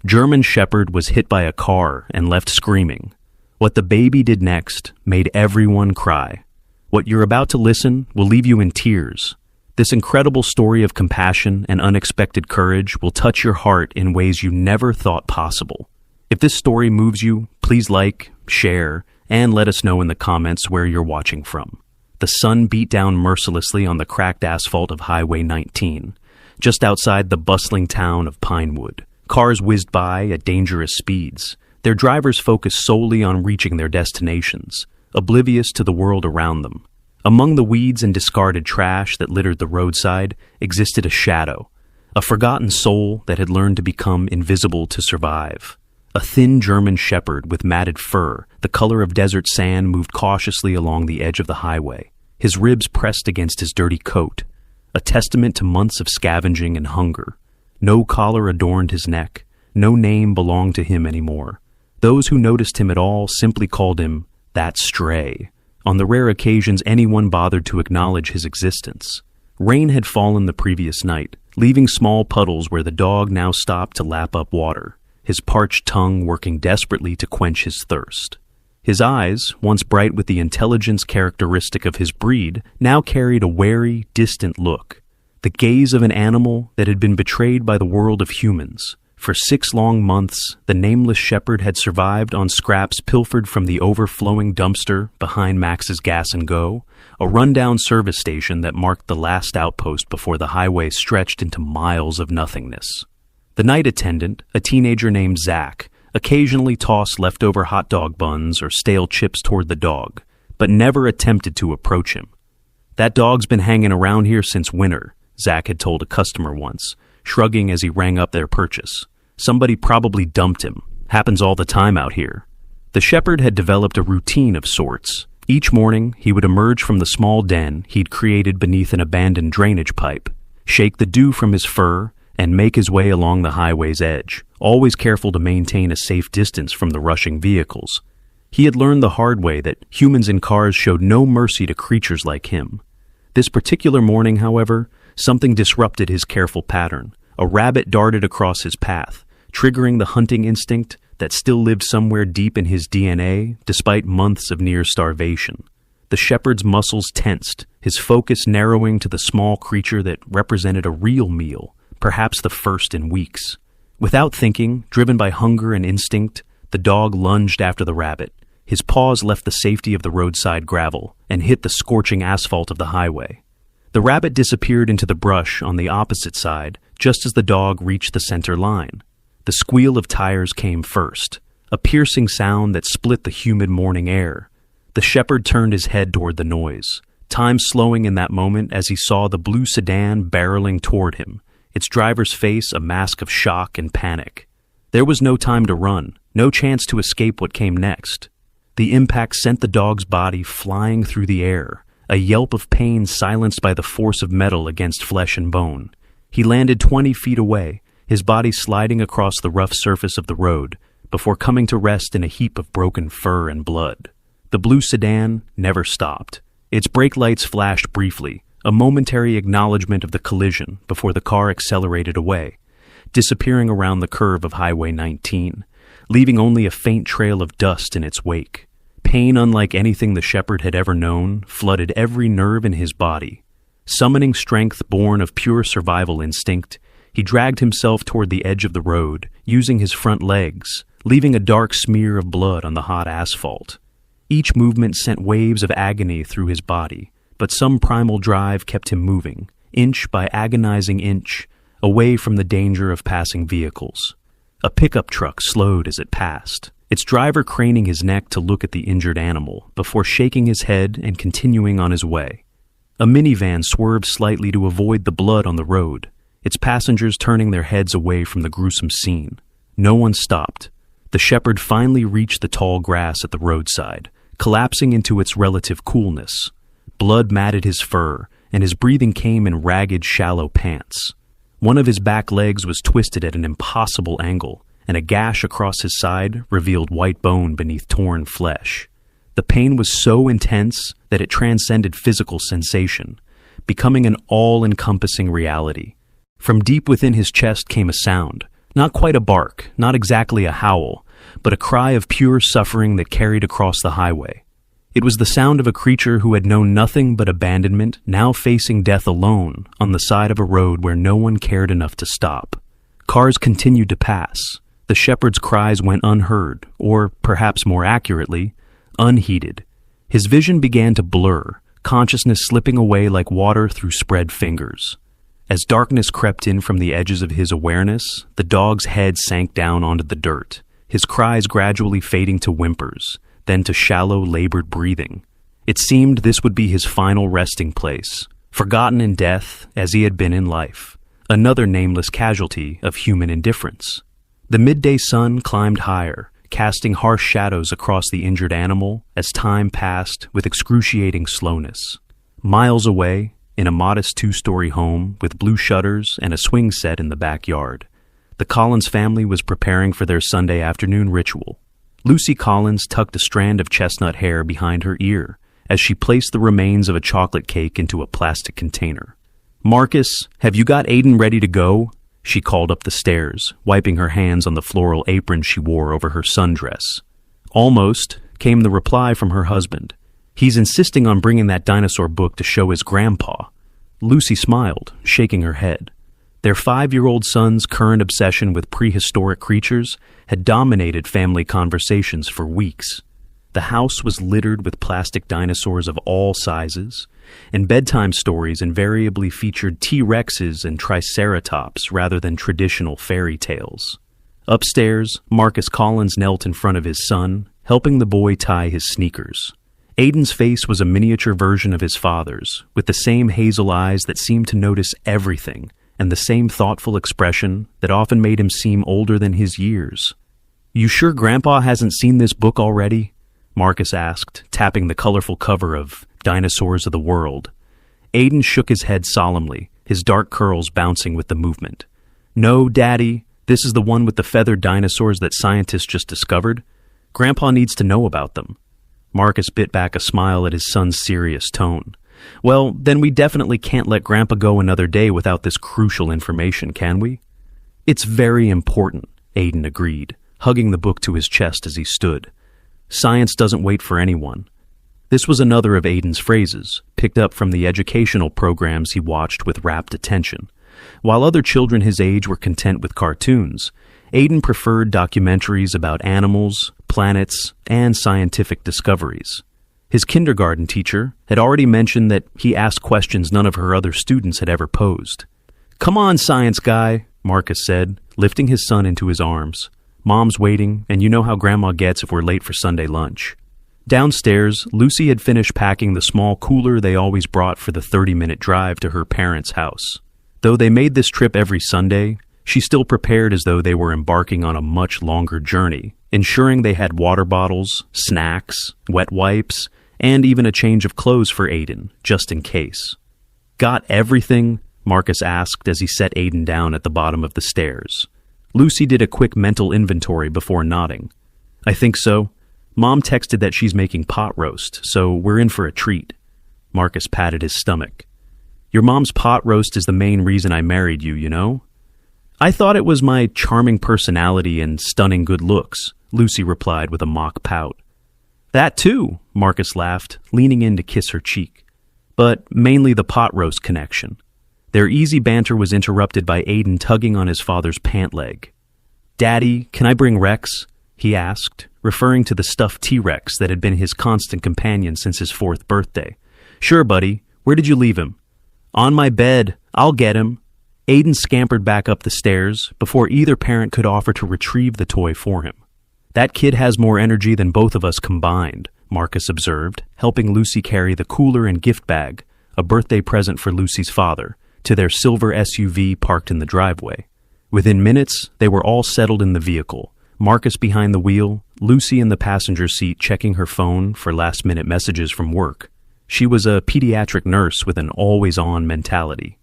German Shepherd was hit by a car and left screaming. What the baby did next made everyone cry. What you're about to listen will leave you in tears. This incredible story of compassion and unexpected courage will touch your heart in ways you never thought possible. If this story moves you, please like, share, and let us know in the comments where you're watching from. The sun beat down mercilessly on the cracked asphalt of Highway 19, just outside the bustling town of Pinewood. Cars whizzed by at dangerous speeds, their drivers focused solely on reaching their destinations, oblivious to the world around them. Among the weeds and discarded trash that littered the roadside existed a shadow, a forgotten soul that had learned to become invisible to survive. A thin German shepherd with matted fur, the color of desert sand, moved cautiously along the edge of the highway, his ribs pressed against his dirty coat, a testament to months of scavenging and hunger. No collar adorned his neck, no name belonged to him anymore. Those who noticed him at all simply called him that stray. On the rare occasions anyone bothered to acknowledge his existence. Rain had fallen the previous night, leaving small puddles where the dog now stopped to lap up water, his parched tongue working desperately to quench his thirst. His eyes, once bright with the intelligence characteristic of his breed, now carried a wary, distant look. The gaze of an animal that had been betrayed by the world of humans. For 6 long months, the nameless shepherd had survived on scraps pilfered from the overflowing dumpster behind Max's Gas and Go, a rundown service station that marked the last outpost before the highway stretched into miles of nothingness. The night attendant, a teenager named Zach, occasionally tossed leftover hot dog buns or stale chips toward the dog, but never attempted to approach him. "That dog's been hanging around here since winter," Zach had told a customer once, shrugging as he rang up their purchase. "Somebody probably dumped him. Happens all the time out here." The shepherd had developed a routine of sorts. Each morning, he would emerge from the small den he'd created beneath an abandoned drainage pipe, shake the dew from his fur, and make his way along the highway's edge, always careful to maintain a safe distance from the rushing vehicles. He had learned the hard way that humans in cars showed no mercy to creatures like him. This particular morning, however, something disrupted his careful pattern. A rabbit darted across his path, triggering the hunting instinct that still lived somewhere deep in his DNA despite months of near starvation. The shepherd's muscles tensed, his focus narrowing to the small creature that represented a real meal, perhaps the first in weeks. Without thinking, driven by hunger and instinct, the dog lunged after the rabbit. His paws left the safety of the roadside gravel and hit the scorching asphalt of the highway. The rabbit disappeared into the brush on the opposite side just as the dog reached the center line. The squeal of tires came first, a piercing sound that split the humid morning air. The shepherd turned his head toward the noise, time slowing in that moment as he saw the blue sedan barreling toward him, its driver's face a mask of shock and panic. There was no time to run, no chance to escape what came next. The impact sent the dog's body flying through the air, a yelp of pain silenced by the force of metal against flesh and bone. He landed 20 feet away, his body sliding across the rough surface of the road, before coming to rest in a heap of broken fur and blood. The blue sedan never stopped. Its brake lights flashed briefly, a momentary acknowledgement of the collision before the car accelerated away, disappearing around the curve of Highway 19, leaving only a faint trail of dust in its wake. Pain unlike anything the shepherd had ever known flooded every nerve in his body. Summoning strength born of pure survival instinct, he dragged himself toward the edge of the road, using his front legs, leaving a dark smear of blood on the hot asphalt. Each movement sent waves of agony through his body, but some primal drive kept him moving, inch by agonizing inch, away from the danger of passing vehicles. A pickup truck slowed as it passed, its driver craning his neck to look at the injured animal before shaking his head and continuing on his way. A minivan swerved slightly to avoid the blood on the road, its passengers turning their heads away from the gruesome scene. No one stopped. The shepherd finally reached the tall grass at the roadside, collapsing into its relative coolness. Blood matted his fur, and his breathing came in ragged, shallow pants. One of his back legs was twisted at an impossible angle, and a gash across his side revealed white bone beneath torn flesh. The pain was so intense that it transcended physical sensation, becoming an all-encompassing reality. From deep within his chest came a sound, Not quite a bark, not exactly a howl, but a cry of pure suffering that carried across the highway. It was the sound of a creature who had known nothing but abandonment, now facing death alone on the side of a road where no one cared enough to stop. Cars continued to pass. The shepherd's cries went unheard, or perhaps more accurately, unheeded. His vision began to blur, consciousness slipping away like water through spread fingers. As darkness crept in from the edges of his awareness, the dog's head sank down onto the dirt, his cries gradually fading to whimpers, then to shallow, labored breathing. It seemed this would be his final resting place, forgotten in death as he had been in life, another nameless casualty of human indifference. The midday sun climbed higher, casting harsh shadows across the injured animal as time passed with excruciating slowness. Miles away, in a modest 2-story home with blue shutters and a swing set in the backyard, the Collins family was preparing for their Sunday afternoon ritual. Lucy Collins tucked a strand of chestnut hair behind her ear as she placed the remains of a chocolate cake into a plastic container. "Marcus, have you got Aiden ready to go?" she called up the stairs, wiping her hands on the floral apron she wore over her sundress. "Almost," came the reply from her husband. "He's insisting on bringing that dinosaur book to show his grandpa." Lucy smiled, shaking her head. Their 5-year-old son's current obsession with prehistoric creatures had dominated family conversations for weeks. The house was littered with plastic dinosaurs of all sizes, and bedtime stories invariably featured T-Rexes and Triceratops rather than traditional fairy tales. Upstairs, Marcus Collins knelt in front of his son, helping the boy tie his sneakers. Aiden's face was a miniature version of his father's, with the same hazel eyes that seemed to notice everything, and the same thoughtful expression that often made him seem older than his years. "You sure Grandpa hasn't seen this book already?" Marcus asked, tapping the colorful cover of Dinosaurs of the World. Aiden shook his head solemnly, his dark curls bouncing with the movement. "No, Daddy, this is the one with the feathered dinosaurs that scientists just discovered. Grandpa needs to know about them." Marcus bit back a smile at his son's serious tone. "Well, then we definitely can't let Grandpa go another day without this crucial information, can we?" "It's very important," Aiden agreed, hugging the book to his chest as he stood. "Science doesn't wait for anyone." This was another of Aiden's phrases, picked up from the educational programs he watched with rapt attention. While other children his age were content with cartoons, Aiden preferred documentaries about animals, planets, and scientific discoveries. His kindergarten teacher had already mentioned that he asked questions none of her other students had ever posed. "Come on, science guy," Marcus said, lifting his son into his arms. "Mom's waiting, and you know how Grandma gets if we're late for Sunday lunch." Downstairs, Lucy had finished packing the small cooler they always brought for the 30-minute drive to her parents' house. Though they made this trip every Sunday, she still prepared as though they were embarking on a much longer journey, ensuring they had water bottles, snacks, wet wipes, and even a change of clothes for Aiden, just in case. "Got everything?" Marcus asked as he set Aiden down at the bottom of the stairs. Lucy did a quick mental inventory before nodding. "I think so. Mom texted that she's making pot roast, so we're in for a treat." Marcus patted his stomach. "Your mom's pot roast is the main reason I married you, you know?" "I thought it was my charming personality and stunning good looks," Lucy replied with a mock pout. "That too," Marcus laughed, leaning in to kiss her cheek. "But mainly the pot roast connection." Their easy banter was interrupted by Aiden tugging on his father's pant leg. "Daddy, can I bring Rex?" he asked, referring to the stuffed T-Rex that had been his constant companion since his 4th birthday. "Sure, buddy. Where did you leave him?" "On my bed. I'll get him." Aiden scampered back up the stairs before either parent could offer to retrieve the toy for him. "That kid has more energy than both of us combined," Marcus observed, helping Lucy carry the cooler and gift bag, a birthday present for Lucy's father, to their silver SUV parked in the driveway. Within minutes, they were all settled in the vehicle, Marcus behind the wheel, Lucy in the passenger seat checking her phone for last-minute messages from work. She was a pediatric nurse with an always-on mentality.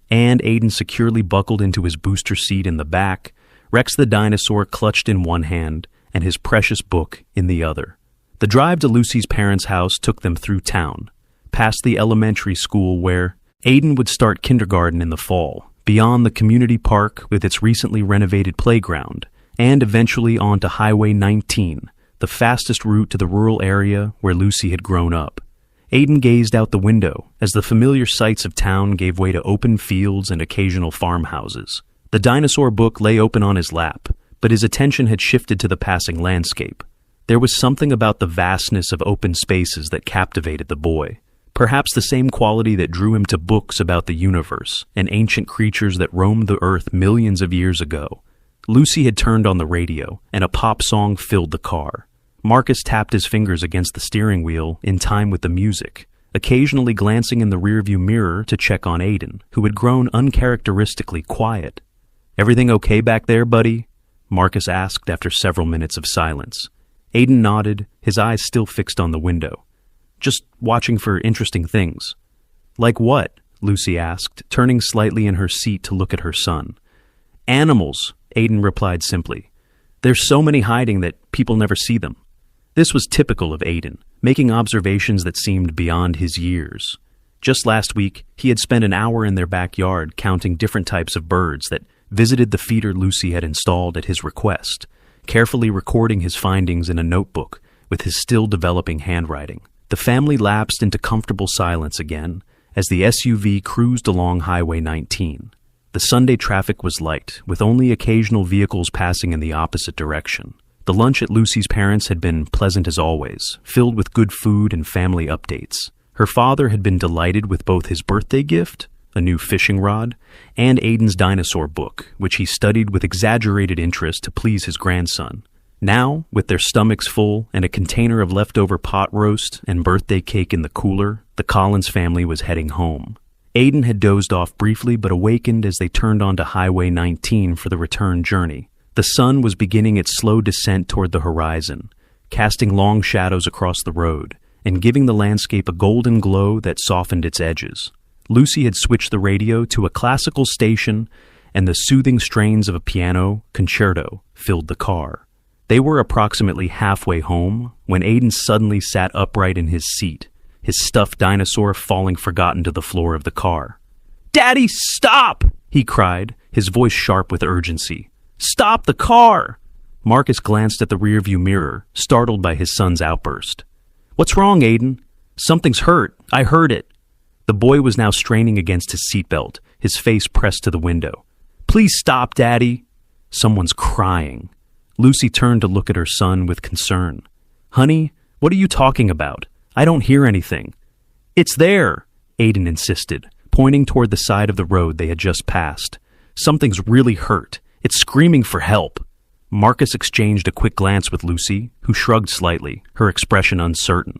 And Aiden securely buckled into his booster seat in the back, Rex the dinosaur clutched in one hand and his precious book in the other. The drive to Lucy's parents' house took them through town, past the elementary school where Aiden would start kindergarten in the fall, beyond the community park with its recently renovated playground, and eventually onto Highway 19, the fastest route to the rural area where Lucy had grown up. Aiden gazed out the window as the familiar sights of town gave way to open fields and occasional farmhouses. The dinosaur book lay open on his lap, but his attention had shifted to the passing landscape. There was something about the vastness of open spaces that captivated the boy, perhaps the same quality that drew him to books about the universe and ancient creatures that roamed the earth millions of years ago. Lucy had turned on the radio, and a pop song filled the car. Marcus tapped his fingers against the steering wheel in time with the music, occasionally glancing in the rearview mirror to check on Aiden, who had grown uncharacteristically quiet. "Everything okay back there, buddy?" Marcus asked after several minutes of silence. Aiden nodded, his eyes still fixed on the window. "Just watching for interesting things." "Like what?" Lucy asked, turning slightly in her seat to look at her son. "Animals," Aiden replied simply. "There's so many hiding that people never see them." This was typical of Aiden, making observations that seemed beyond his years. Just last week, he had spent an hour in their backyard counting different types of birds that visited the feeder Lucy had installed at his request, carefully recording his findings in a notebook with his still-developing handwriting. The family lapsed into comfortable silence again as the SUV cruised along Highway 19. The Sunday traffic was light, with only occasional vehicles passing in the opposite direction. The lunch at Lucy's parents' had been pleasant as always, filled with good food and family updates. Her father had been delighted with both his birthday gift, a new fishing rod, and Aiden's dinosaur book, which he studied with exaggerated interest to please his grandson. Now, with their stomachs full and a container of leftover pot roast and birthday cake in the cooler, the Collins family was heading home. Aiden had dozed off briefly but awakened as they turned onto Highway 19 for the return journey. The sun was beginning its slow descent toward the horizon, casting long shadows across the road and giving the landscape a golden glow that softened its edges. Lucy had switched the radio to a classical station, and the soothing strains of a piano concerto filled the car. They were approximately halfway home when Aiden suddenly sat upright in his seat, his stuffed dinosaur falling forgotten to the floor of the car. "Daddy, stop!" he cried, his voice sharp with urgency. "Stop the car!" Marcus glanced at the rearview mirror, startled by his son's outburst. "What's wrong, Aiden?" "Something's hurt. I heard it." The boy was now straining against his seatbelt, his face pressed to the window. "Please stop, Daddy." "Someone's crying." Lucy turned to look at her son with concern. "Honey, what are you talking about? I don't hear anything." "It's there," Aiden insisted, pointing toward the side of the road they had just passed. "Something's really hurt. It's screaming for help." Marcus exchanged a quick glance with Lucy, who shrugged slightly, her expression uncertain.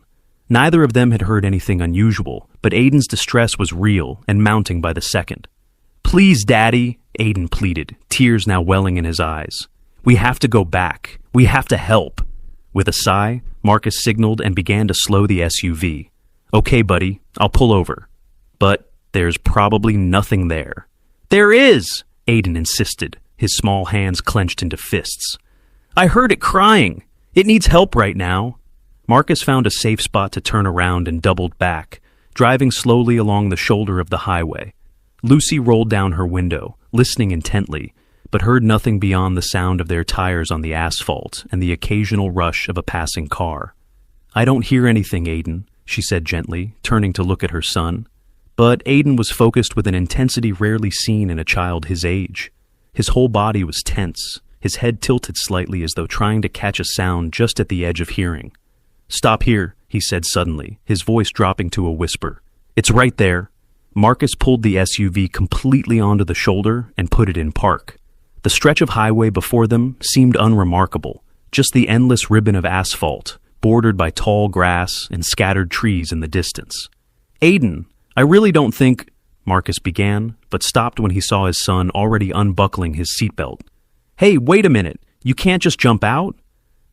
Neither of them had heard anything unusual, but Aiden's distress was real and mounting by the second. "Please, Daddy," Aiden pleaded, tears now welling in his eyes. "We have to go back. We have to help." With a sigh, Marcus signaled and began to slow the SUV. "Okay, buddy, I'll pull over." "But there's probably nothing there." "There is," Aiden insisted, his small hands clenched into fists. "I heard it crying. It needs help right now." Marcus found a safe spot to turn around and doubled back, driving slowly along the shoulder of the highway. Lucy rolled down her window, listening intently, but heard nothing beyond the sound of their tires on the asphalt and the occasional rush of a passing car. "I don't hear anything, Aiden," she said gently, turning to look at her son. But Aiden was focused with an intensity rarely seen in a child his age. His whole body was tense, his head tilted slightly as though trying to catch a sound just at the edge of hearing. "Stop here," he said suddenly, his voice dropping to a whisper. "It's right there." Marcus pulled the SUV completely onto the shoulder and put it in park. The stretch of highway before them seemed unremarkable, just the endless ribbon of asphalt, bordered by tall grass and scattered trees in the distance. "Aiden, I really don't think—" Marcus began, but stopped when he saw his son already unbuckling his seatbelt. "Hey, wait a minute, you can't just jump out?"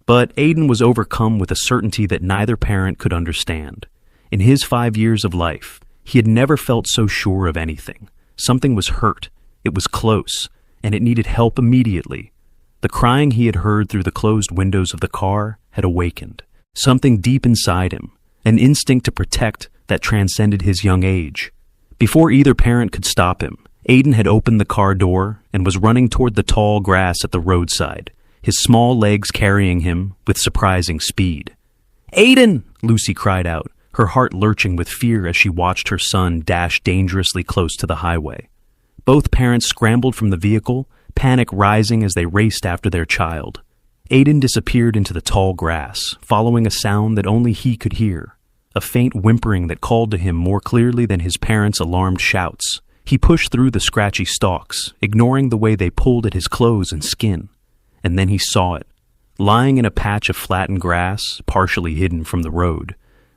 But Aiden was overcome with a certainty that neither parent could understand. In his 5 years of life, he had never felt so sure of anything. Something was hurt, it was close, and it needed help immediately. The crying he had heard through the closed windows of the car had awakened. Something deep inside him, an instinct to protect that transcended his young age. Before either parent could stop him, Aiden had opened the car door and was running toward the tall grass at the roadside, his small legs carrying him with surprising speed. "Aiden!" Lucy cried out, her heart lurching with fear as she watched her son dash dangerously close to the highway. Both parents scrambled from the vehicle, panic rising as they raced after their child. Aiden disappeared into the tall grass, following a sound that only he could hear, a faint whimpering that called to him more clearly than his parents' alarmed shouts. He pushed through the scratchy stalks, ignoring the way they pulled at his clothes and skin. And then he saw it. Lying in a patch of flattened grass, partially hidden from the road,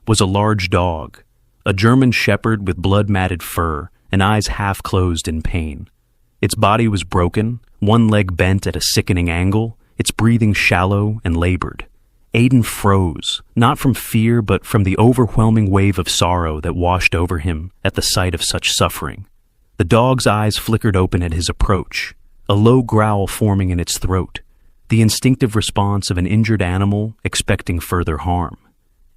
was a large dog, a German shepherd with blood-matted fur and eyes half-closed in pain. Its body was broken, one leg bent at a sickening angle, its breathing shallow and labored. Aiden froze, not from fear but from the overwhelming wave of sorrow that washed over him at the sight of such suffering. The dog's eyes flickered open at his approach, a low growl forming in its throat, the instinctive response of an injured animal expecting further harm.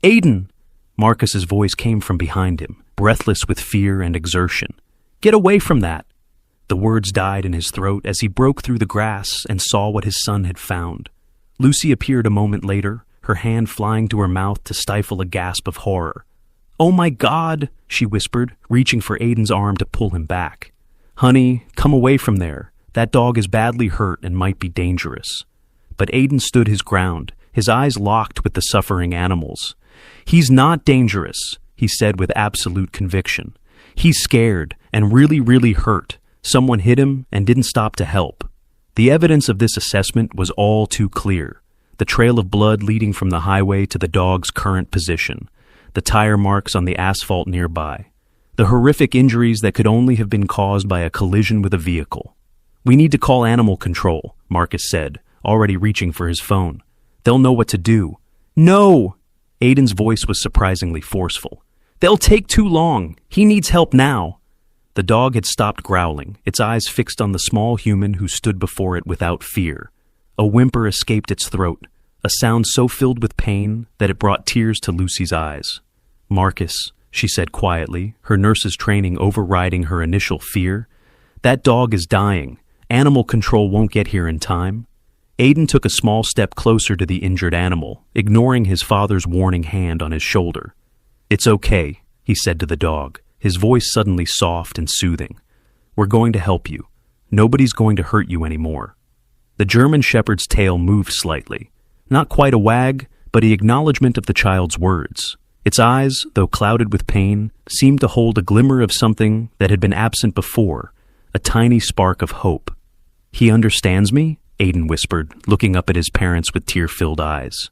"Aiden!" Marcus's voice came from behind him, breathless with fear and exertion. "Get away from that!" The words died in his throat as he broke through the grass and saw what his son had found. Lucy appeared a moment later, her hand flying to her mouth to stifle a gasp of horror. "Oh my God!" she whispered, reaching for Aiden's arm to pull him back. "Honey, come away from there. That dog is badly hurt and might be dangerous." But Aiden stood his ground, his eyes locked with the suffering animals. "He's not dangerous," he said with absolute conviction. "He's scared and really, really hurt. Someone hit him and didn't stop to help." The evidence of this assessment was all too clear. The trail of blood leading from the highway to the dog's current position, the tire marks on the asphalt nearby, the horrific injuries that could only have been caused by a collision with a vehicle. "We need to call animal control," Marcus said, already reaching for his phone. "They'll know what to do." "No!" Aiden's voice was surprisingly forceful. "They'll take too long. He needs help now." The dog had stopped growling, its eyes fixed on the small human who stood before it without fear. A whimper escaped its throat, a sound so filled with pain that it brought tears to Lucy's eyes. "Marcus," she said quietly, her nurse's training overriding her initial fear, "that dog is dying. Animal control won't get here in time." Aiden took a small step closer to the injured animal, ignoring his father's warning hand on his shoulder. "It's okay," he said to the dog, his voice suddenly soft and soothing. "We're going to help you. Nobody's going to hurt you anymore." The German shepherd's tail moved slightly. Not quite a wag, but the acknowledgement of the child's words. Its eyes, though clouded with pain, seemed to hold a glimmer of something that had been absent before, a tiny spark of hope. "He understands me?" Aiden whispered, looking up at his parents with tear-filled eyes.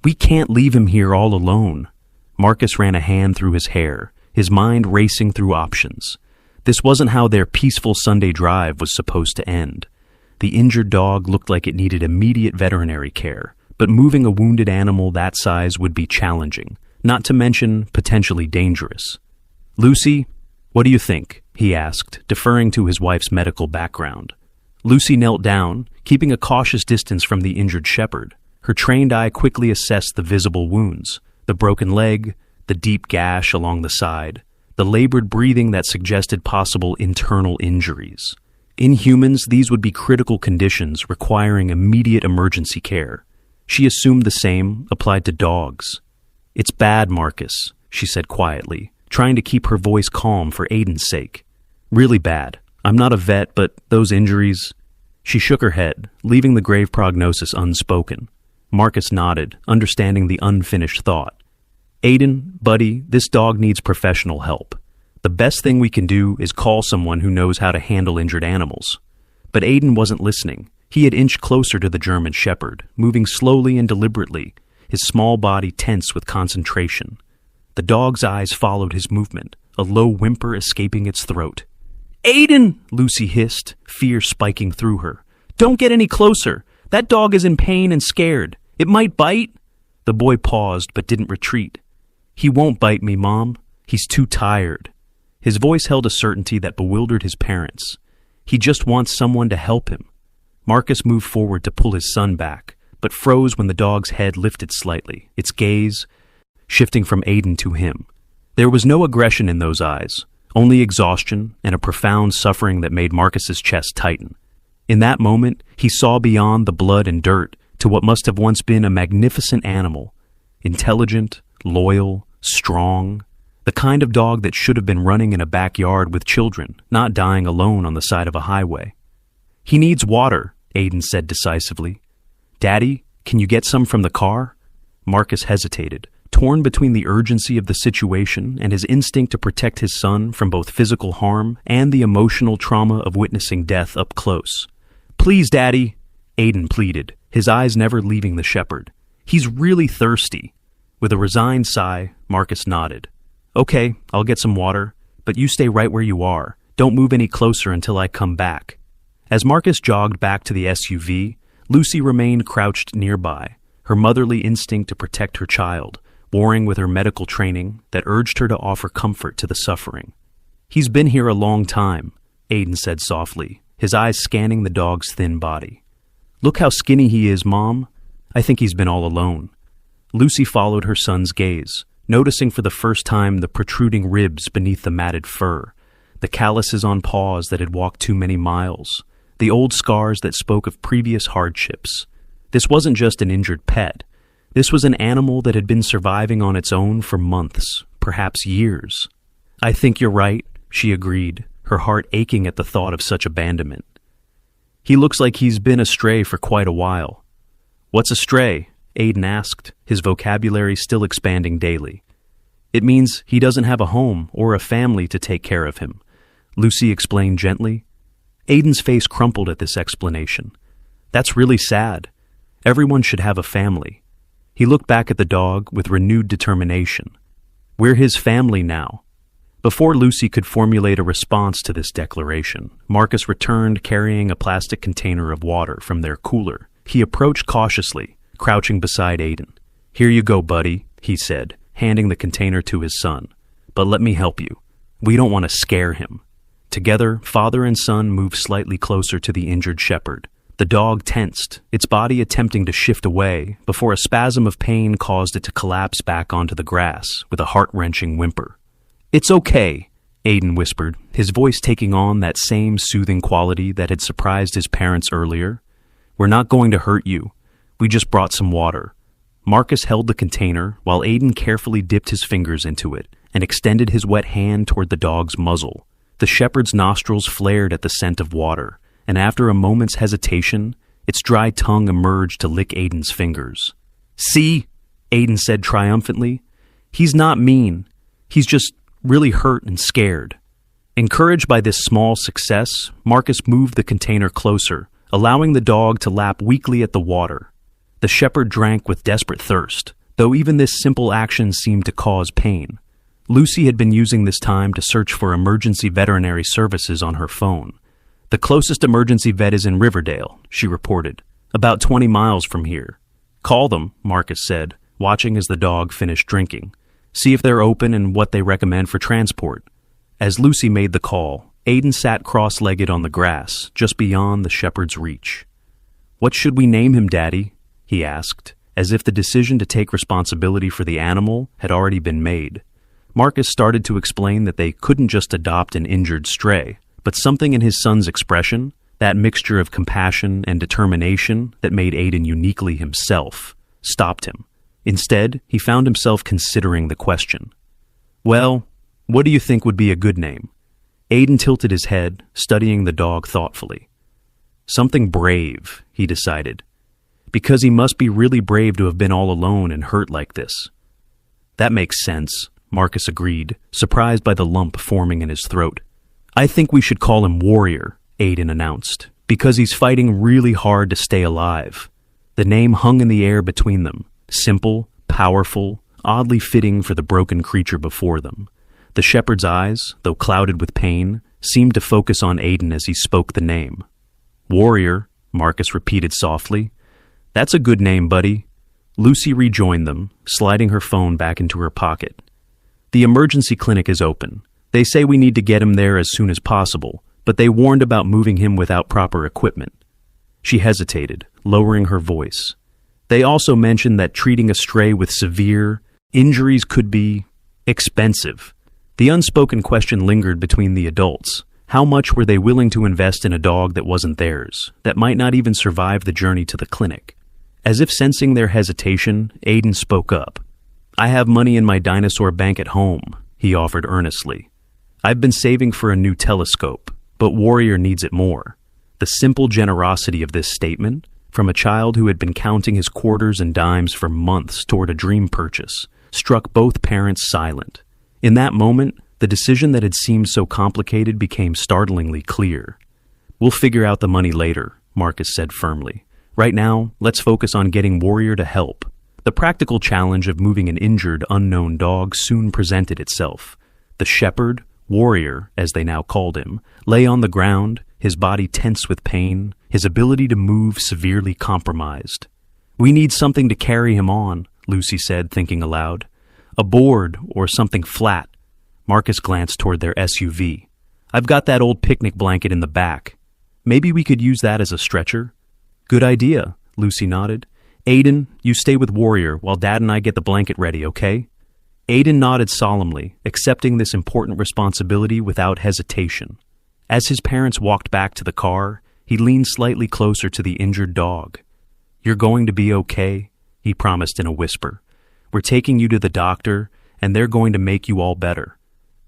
"We can't leave him here all alone." Marcus ran a hand through his hair, his mind racing through options. This wasn't how their peaceful Sunday drive was supposed to end. The injured dog looked like it needed immediate veterinary care, but moving a wounded animal that size would be challenging, not to mention potentially dangerous. "Lucy, what do you think?" he asked, deferring to his wife's medical background. Lucy knelt down, keeping a cautious distance from the injured shepherd. Her trained eye quickly assessed the visible wounds, the broken leg, the deep gash along the side, the labored breathing that suggested possible internal injuries. In humans, these would be critical conditions requiring immediate emergency care. She assumed the same applied to dogs. "It's bad, Marcus," she said quietly, trying to keep her voice calm for Aiden's sake. "Really bad. I'm not a vet, but those injuries..." She shook her head, leaving the grave prognosis unspoken. Marcus nodded, understanding the unfinished thought. "Aiden, buddy, this dog needs professional help. The best thing we can do is call someone who knows how to handle injured animals." But Aiden wasn't listening. He had inched closer to the German shepherd, moving slowly and deliberately, his small body tense with concentration. The dog's eyes followed his movement, a low whimper escaping its throat. "Aiden!" Lucy hissed, fear spiking through her. "Don't get any closer. That dog is in pain and scared. It might bite." The boy paused but didn't retreat. "He won't bite me, Mom. He's too tired." His voice held a certainty that bewildered his parents. He just wants someone to help him. Marcus moved forward to pull his son back, but froze when the dog's head lifted slightly, its gaze shifting from Aiden to him. There was no aggression in those eyes, only exhaustion and a profound suffering that made Marcus's chest tighten. In that moment, he saw beyond the blood and dirt to what must have once been a magnificent animal, intelligent, loyal, strong, the kind of dog that should have been running in a backyard with children, not dying alone on the side of a highway. "He needs water," Aiden said decisively. "Daddy, can you get some from the car?" Marcus hesitated, torn between the urgency of the situation and his instinct to protect his son from both physical harm and the emotional trauma of witnessing death up close. "Please, Daddy," Aiden pleaded, his eyes never leaving the shepherd. "He's really thirsty." With a resigned sigh, Marcus nodded. "Okay, I'll get some water, but you stay right where you are. Don't move any closer until I come back." As Marcus jogged back to the SUV, Lucy remained crouched nearby, her motherly instinct to protect her child, warring with her medical training that urged her to offer comfort to the suffering. "He's been here a long time," Aiden said softly, his eyes scanning the dog's thin body. "Look how skinny he is, Mom. I think he's been all alone." Lucy followed her son's gaze, noticing for the first time the protruding ribs beneath the matted fur, the calluses on paws that had walked too many miles, the old scars that spoke of previous hardships. This wasn't just an injured pet. This was an animal that had been surviving on its own for months, perhaps years. "I think you're right," she agreed, her heart aching at the thought of such abandonment. "He looks like he's been astray for quite a while." "What's astray?" Aiden asked, his vocabulary still expanding daily. "It means he doesn't have a home or a family to take care of him," Lucy explained gently. Aiden's face crumpled at this explanation. "That's really sad. Everyone should have a family." He looked back at the dog with renewed determination. "We're his family now." Before Lucy could formulate a response to this declaration, Marcus returned carrying a plastic container of water from their cooler. He approached cautiously, crouching beside Aiden. "Here you go, buddy," he said, handing the container to his son. "But let me help you. We don't want to scare him." Together, father and son moved slightly closer to the injured shepherd. The dog tensed, its body attempting to shift away, before a spasm of pain caused it to collapse back onto the grass with a heart-wrenching whimper. "It's okay," Aiden whispered, his voice taking on that same soothing quality that had surprised his parents earlier. "We're not going to hurt you. We just brought some water." Marcus held the container while Aiden carefully dipped his fingers into it and extended his wet hand toward the dog's muzzle. The shepherd's nostrils flared at the scent of water, and after a moment's hesitation, its dry tongue emerged to lick Aiden's fingers. "See?" Aiden said triumphantly. "He's not mean. He's just really hurt and scared." Encouraged by this small success, Marcus moved the container closer, allowing the dog to lap weakly at the water. The shepherd drank with desperate thirst, though even this simple action seemed to cause pain. Lucy had been using this time to search for emergency veterinary services on her phone. "The closest emergency vet is in Riverdale," she reported, "about 20 miles from here." "Call them," Marcus said, watching as the dog finished drinking. "See if they're open and what they recommend for transport." As Lucy made the call, Aiden sat cross-legged on the grass, just beyond the shepherd's reach. "What should we name him, Daddy?" he asked, as if the decision to take responsibility for the animal had already been made. Marcus started to explain that they couldn't just adopt an injured stray, but something in his son's expression, that mixture of compassion and determination that made Aiden uniquely himself, stopped him. Instead, he found himself considering the question. "Well, what do you think would be a good name?" Aiden tilted his head, studying the dog thoughtfully. "Something brave," he decided, "because he must be really brave to have been all alone and hurt like this." "That makes sense," Marcus agreed, surprised by the lump forming in his throat. "I think we should call him Warrior," Aiden announced, "because he's fighting really hard to stay alive." The name hung in the air between them, simple, powerful, oddly fitting for the broken creature before them. The shepherd's eyes, though clouded with pain, seemed to focus on Aiden as he spoke the name. "Warrior," Marcus repeated softly. "That's a good name, buddy." Lucy rejoined them, sliding her phone back into her pocket. "The emergency clinic is open. They say we need to get him there as soon as possible, but they warned about moving him without proper equipment." She hesitated, lowering her voice. "They also mentioned that treating a stray with severe injuries could be expensive." The unspoken question lingered between the adults. How much were they willing to invest in a dog that wasn't theirs, that might not even survive the journey to the clinic? As if sensing their hesitation, Aiden spoke up. "I have money in my dinosaur bank at home," he offered earnestly. "I've been saving for a new telescope, but Warrior needs it more." The simple generosity of this statement, from a child who had been counting his quarters and dimes for months toward a dream purchase, struck both parents silent. In that moment, the decision that had seemed so complicated became startlingly clear. "We'll figure out the money later," Marcus said firmly. "Right now, let's focus on getting Warrior to help." The practical challenge of moving an injured, unknown dog soon presented itself. The shepherd, Warrior, as they now called him, lay on the ground, his body tense with pain, his ability to move severely compromised. "We need something to carry him on," Lucy said, thinking aloud. "A board or something flat." Marcus glanced toward their SUV. "I've got that old picnic blanket in the back. Maybe we could use that as a stretcher?" "Good idea," Lucy nodded. "Aiden, you stay with Warrior while Dad and I get the blanket ready, okay?" Aiden nodded solemnly, accepting this important responsibility without hesitation. As his parents walked back to the car, he leaned slightly closer to the injured dog. "You're going to be okay," he promised in a whisper. "We're taking you to the doctor, and they're going to make you all better.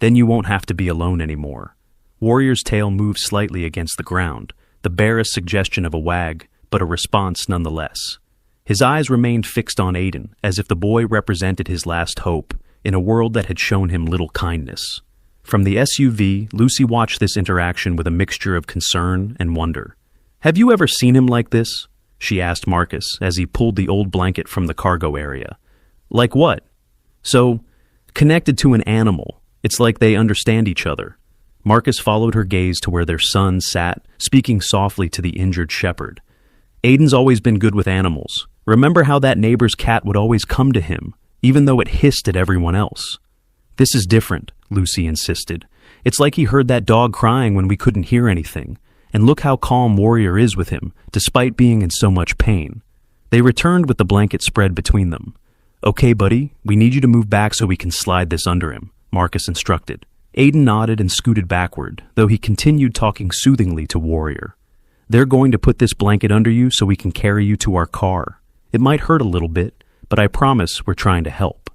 Then you won't have to be alone anymore." Warrior's tail moved slightly against the ground, the barest suggestion of a wag, but a response nonetheless. His eyes remained fixed on Aiden, as if the boy represented his last hope, in a world that had shown him little kindness. From the SUV, Lucy watched this interaction with a mixture of concern and wonder. "Have you ever seen him like this?" she asked Marcus as he pulled the old blanket from the cargo area. "Like what?" "So, connected to an animal. It's like they understand each other." Marcus followed her gaze to where their son sat, speaking softly to the injured shepherd. "Aiden's always been good with animals. Remember how that neighbor's cat would always come to him, even though it hissed at everyone else?" "This is different," Lucy insisted. "It's like he heard that dog crying when we couldn't hear anything. And look how calm Warrior is with him, despite being in so much pain." They returned with the blanket spread between them. "Okay, buddy, we need you to move back so we can slide this under him," Marcus instructed. Aiden nodded and scooted backward, though he continued talking soothingly to Warrior. "They're going to put this blanket under you so we can carry you to our car. It might hurt a little bit, but I promise we're trying to help."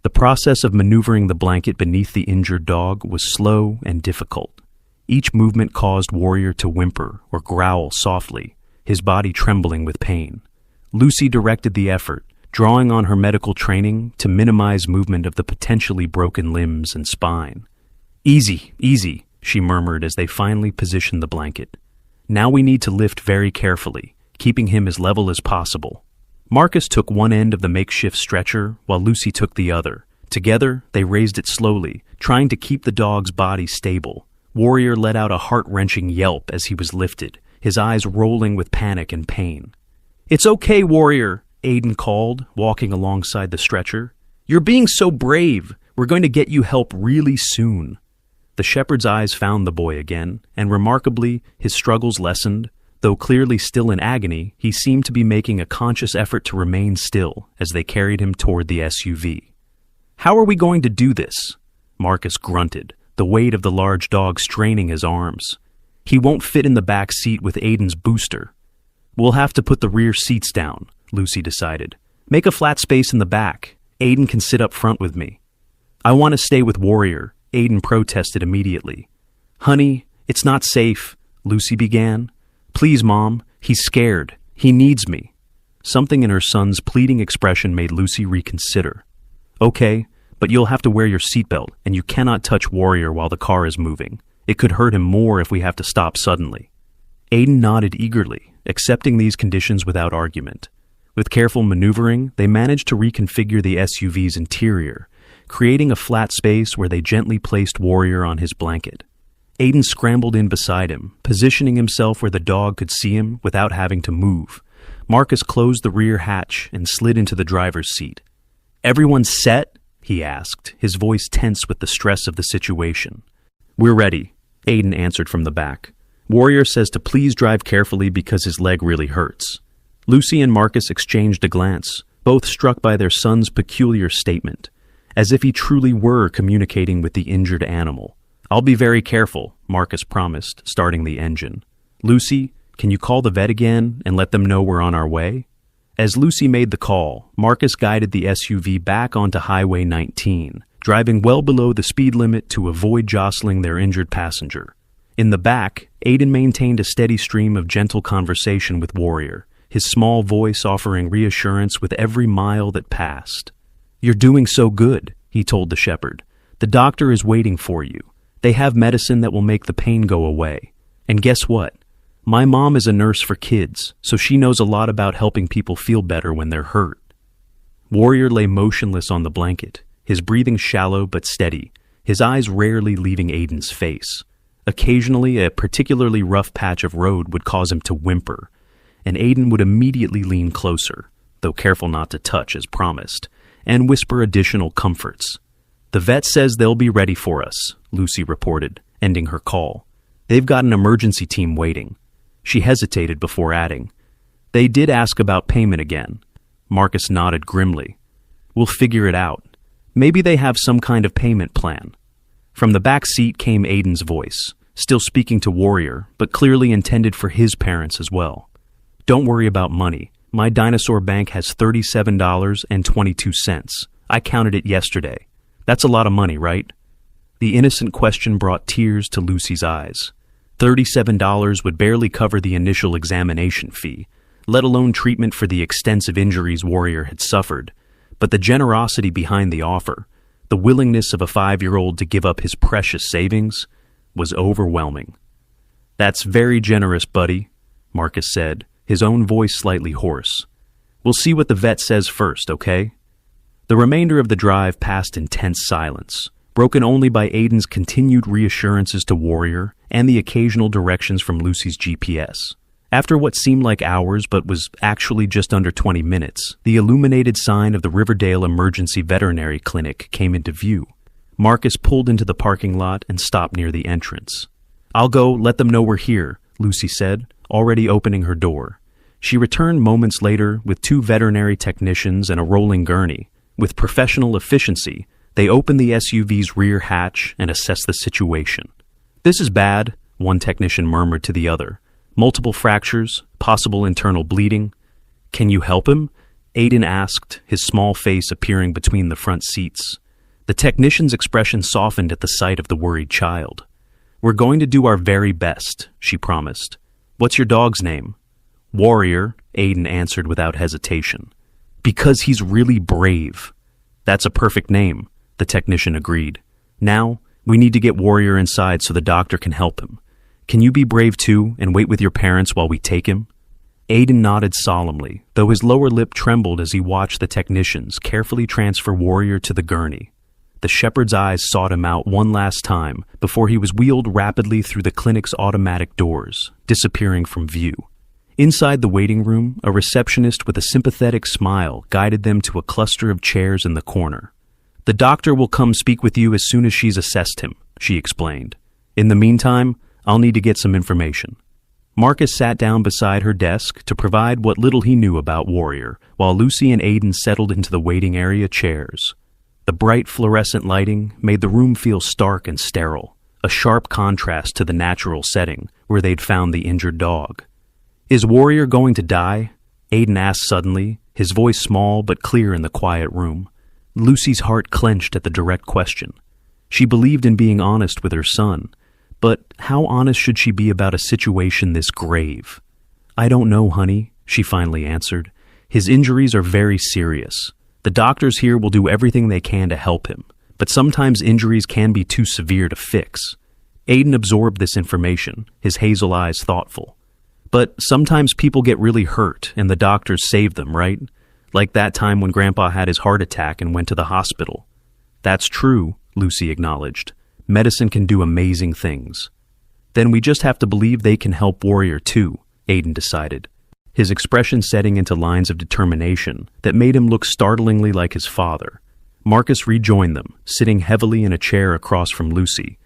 The process of maneuvering the blanket beneath the injured dog was slow and difficult. Each movement caused Warrior to whimper or growl softly, his body trembling with pain. Lucy directed the effort, drawing on her medical training to minimize movement of the potentially broken limbs and spine. "Easy, easy," she murmured as they finally positioned the blanket. "Now we need to lift very carefully, keeping him as level as possible." Marcus took one end of the makeshift stretcher while Lucy took the other. Together, they raised it slowly, trying to keep the dog's body stable. Warrior let out a heart-wrenching yelp as he was lifted, his eyes rolling with panic and pain. "It's okay, Warrior," Aiden called, walking alongside the stretcher. "You're being so brave. We're going to get you help really soon." The shepherd's eyes found the boy again, and remarkably, his struggles lessened. Though clearly still in agony, he seemed to be making a conscious effort to remain still as they carried him toward the SUV. "How are we going to do this?" Marcus grunted, the weight of the large dog straining his arms. "He won't fit in the back seat with Aiden's booster." "We'll have to put the rear seats down," Lucy decided. "Make a flat space in the back. Aiden can sit up front with me." "I want to stay with Warrior," Aiden protested immediately. "Honey, it's not safe," Lucy began. "Please, Mom, he's scared. He needs me." Something in her son's pleading expression made Lucy reconsider. "Okay, but you'll have to wear your seatbelt, and you cannot touch Warrior while the car is moving. It could hurt him more if we have to stop suddenly." Aiden nodded eagerly, accepting these conditions without argument. With careful maneuvering, they managed to reconfigure the SUV's interior, creating a flat space where they gently placed Warrior on his blanket. Aiden scrambled in beside him, positioning himself where the dog could see him without having to move. Marcus closed the rear hatch and slid into the driver's seat. "Everyone set?" he asked, his voice tense with the stress of the situation. "We're ready," Aiden answered from the back. "Warrior says to please drive carefully because his leg really hurts." Lucy and Marcus exchanged a glance, both struck by their son's peculiar statement. as if he truly were communicating with the injured animal. "I'll be very careful," Marcus promised, starting the engine. "Lucy, can you call the vet again and let them know we're on our way?" As Lucy made the call, Marcus guided the SUV back onto Highway 19, driving well below the speed limit to avoid jostling their injured passenger. In the back, Aiden maintained a steady stream of gentle conversation with Warrior, his small voice offering reassurance with every mile that passed. "You're doing so good," he told the shepherd. "The doctor is waiting for you. They have medicine that will make the pain go away. And guess what? My mom is a nurse for kids, so she knows a lot about helping people feel better when they're hurt." Warrior lay motionless on the blanket, his breathing shallow but steady, his eyes rarely leaving Aiden's face. Occasionally, a particularly rough patch of road would cause him to whimper, and Aiden would immediately lean closer, though careful not to touch as promised, and whisper additional comforts. "The vet says they'll be ready for us," Lucy reported, ending her call. "They've got an emergency team waiting." She hesitated before adding, "They did ask about payment again." Marcus nodded grimly. "We'll figure it out. Maybe they have some kind of payment plan." From the back seat came Aiden's voice, still speaking to Warrior, but clearly intended for his parents as well. "Don't worry about money. My dinosaur bank has $37.22. I counted it yesterday. That's a lot of money, right?" The innocent question brought tears to Lucy's eyes. $37 would barely cover the initial examination fee, let alone treatment for the extensive injuries Warrior had suffered. But the generosity behind the offer, the willingness of a 5-year-old to give up his precious savings, was overwhelming. "That's very generous, buddy," Marcus said, his own voice slightly hoarse. "We'll see what the vet says first, okay?" The remainder of the drive passed in tense silence, broken only by Aiden's continued reassurances to Warrior and the occasional directions from Lucy's GPS. After what seemed like hours but was actually just under 20 minutes, the illuminated sign of the Riverdale Emergency Veterinary Clinic came into view. Marcus pulled into the parking lot and stopped near the entrance. "I'll go let them know we're here," Lucy said, already opening her door. She returned moments later with 2 veterinary technicians and a rolling gurney. With professional efficiency, they opened the SUV's rear hatch and assessed the situation. "This is bad," one technician murmured to the other. "Multiple fractures, possible internal bleeding." "Can you help him?" Aiden asked, his small face appearing between the front seats. The technician's expression softened at the sight of the worried child. "We're going to do our very best," she promised. "What's your dog's name?" "Warrior," Aiden answered without hesitation. "Because he's really brave." "That's a perfect name," the technician agreed. "Now, we need to get Warrior inside so the doctor can help him. Can you be brave too and wait with your parents while we take him?" Aiden nodded solemnly, though his lower lip trembled as he watched the technicians carefully transfer Warrior to the gurney. The shepherd's eyes sought him out one last time before he was wheeled rapidly through the clinic's automatic doors, disappearing from view. Inside the waiting room, a receptionist with a sympathetic smile guided them to a cluster of chairs in the corner. "The doctor will come speak with you as soon as she's assessed him," she explained. "In the meantime, I'll need to get some information." Marcus sat down beside her desk to provide what little he knew about Warrior, while Lucy and Aiden settled into the waiting area chairs. The bright fluorescent lighting made the room feel stark and sterile, a sharp contrast to the natural setting where they'd found the injured dog. "Is Warrior going to die?" Aiden asked suddenly, his voice small but clear in the quiet room. Lucy's heart clenched at the direct question. She believed in being honest with her son, but how honest should she be about a situation this grave? "I don't know, honey," she finally answered. "His injuries are very serious. The doctors here will do everything they can to help him, but sometimes injuries can be too severe to fix." Aiden absorbed this information, his hazel eyes thoughtful. "But sometimes people get really hurt and the doctors save them, right? Like that time when Grandpa had his heart attack and went to the hospital." "That's true," Lucy acknowledged. "Medicine can do amazing things." "Then we just have to believe they can help Warrior too," Aiden decided, his expression setting into lines of determination that made him look startlingly like his father. Marcus rejoined them, sitting heavily in a chair across from Lucy.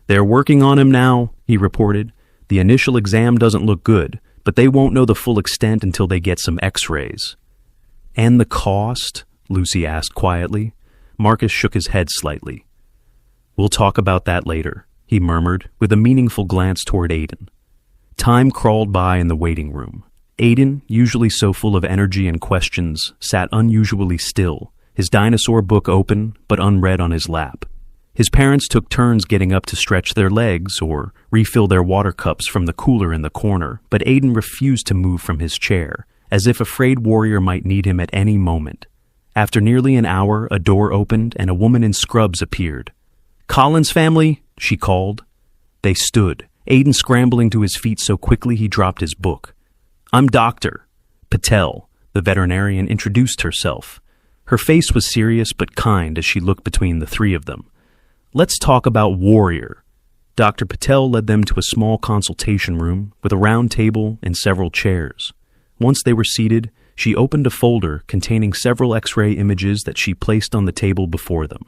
"They're working on him now," he reported. "The initial exam doesn't look good, but they won't know the full extent until they get some x-rays." "And the cost?" Lucy asked quietly. Marcus shook his head slightly. "We'll talk about that later," he murmured, with a meaningful glance toward Aiden. Time crawled by in the waiting room. Aiden, usually so full of energy and questions, sat unusually still, his dinosaur book open but unread on his lap. His parents took turns getting up to stretch their legs or refill their water cups from the cooler in the corner, but Aiden refused to move from his chair, as if afraid Warrior might need him at any moment. After nearly an hour, a door opened and a woman in scrubs appeared. "Collins family?" she called. They stood, Aiden scrambling to his feet so quickly he dropped his book. "I'm Dr. Patel," the veterinarian introduced herself. Her face was serious but kind as she looked between the three of them. "Let's talk about Warrior." Dr. Patel led them to a small consultation room with a round table and several chairs. Once they were seated, she opened a folder containing several X-ray images that she placed on the table before them.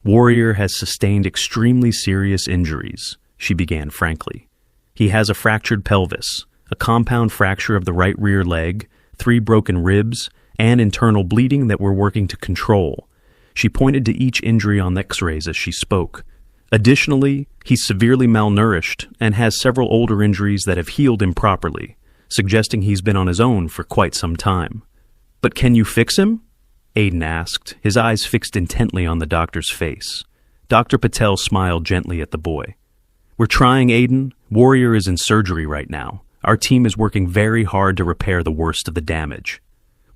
"Warrior has sustained extremely serious injuries," she began frankly. "He has a fractured pelvis, a compound fracture of the right rear leg, 3 broken ribs, and internal bleeding that we're working to control." She pointed to each injury on X-rays as she spoke. "Additionally, he's severely malnourished and has several older injuries that have healed improperly, suggesting he's been on his own for quite some time." "But can you fix him?" Aiden asked, his eyes fixed intently on the doctor's face. Dr. Patel smiled gently at the boy. "We're trying, Aiden. Warrior is in surgery right now. Our team is working very hard to repair the worst of the damage."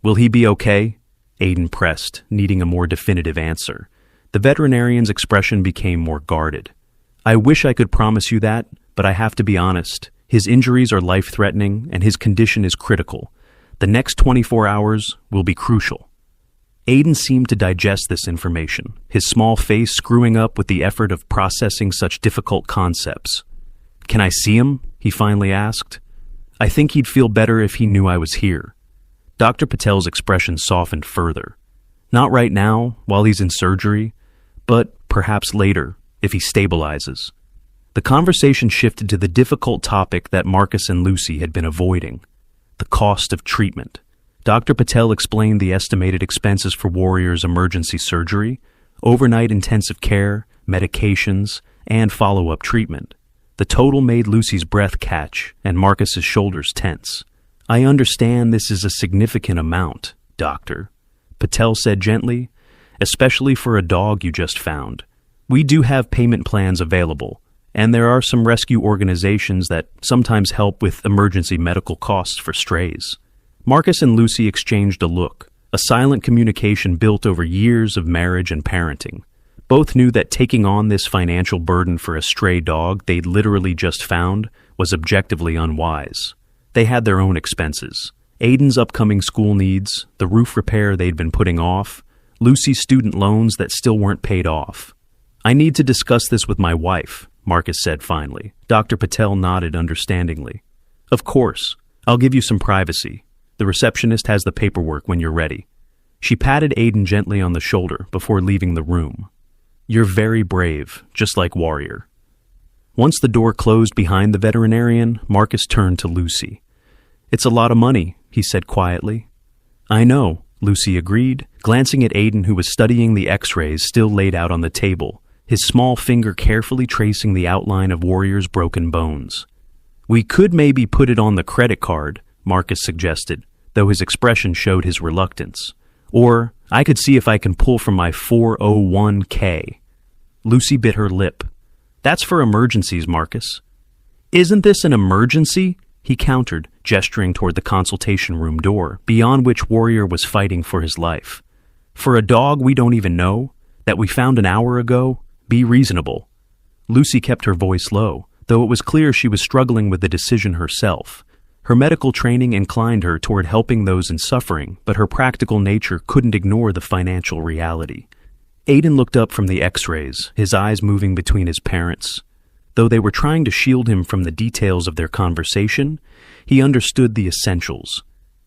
"Will he be okay?" Aiden pressed, needing a more definitive answer. The veterinarian's expression became more guarded. "I wish I could promise you that, but I have to be honest. His injuries are life-threatening, and his condition is critical. The next 24 hours will be crucial." Aiden seemed to digest this information, his small face screwing up with the effort of processing such difficult concepts. "Can I see him?" he finally asked. "I think he'd feel better if he knew I was here." Dr. Patel's expression softened further. "Not right now, while he's in surgery, but perhaps later, if he stabilizes." The conversation shifted to the difficult topic that Marcus and Lucy had been avoiding: the cost of treatment. Dr. Patel explained the estimated expenses for Warrior's emergency surgery, overnight intensive care, medications, and follow-up treatment. The total made Lucy's breath catch and Marcus's shoulders tense. "I understand this is a significant amount, Doctor," Patel said gently, "especially for a dog you just found. We do have payment plans available, and there are some rescue organizations that sometimes help with emergency medical costs for strays." Marcus and Lucy exchanged a look, a silent communication built over years of marriage and parenting. Both knew that taking on this financial burden for a stray dog they'd literally just found was objectively unwise. They had their own expenses: Aiden's upcoming school needs, the roof repair they'd been putting off, Lucy's student loans that still weren't paid off. "I need to discuss this with my wife," Marcus said finally. Dr. Patel nodded understandingly. "Of course. I'll give you some privacy. The receptionist has the paperwork when you're ready." She patted Aiden gently on the shoulder before leaving the room. "You're very brave, just like Warrior." Once the door closed behind the veterinarian, Marcus turned to Lucy. "It's a lot of money," he said quietly. "I know," Lucy agreed, glancing at Aiden, who was studying the X-rays still laid out on the table, his small finger carefully tracing the outline of Warrior's broken bones. "We could maybe put it on the credit card," Marcus suggested, though his expression showed his reluctance. "Or I could see if I can pull from my 401k. Lucy bit her lip. "That's for emergencies, Marcus." "Isn't this an emergency?" he countered, gesturing toward the consultation room door, beyond which Warrior was fighting for his life. "For a dog we don't even know, that we found an hour ago, be reasonable." Lucy kept her voice low, though it was clear she was struggling with the decision herself. Her medical training inclined her toward helping those in suffering, but her practical nature couldn't ignore the financial reality. Aiden looked up from the X-rays, his eyes moving between his parents. Though they were trying to shield him from the details of their conversation, he understood the essentials.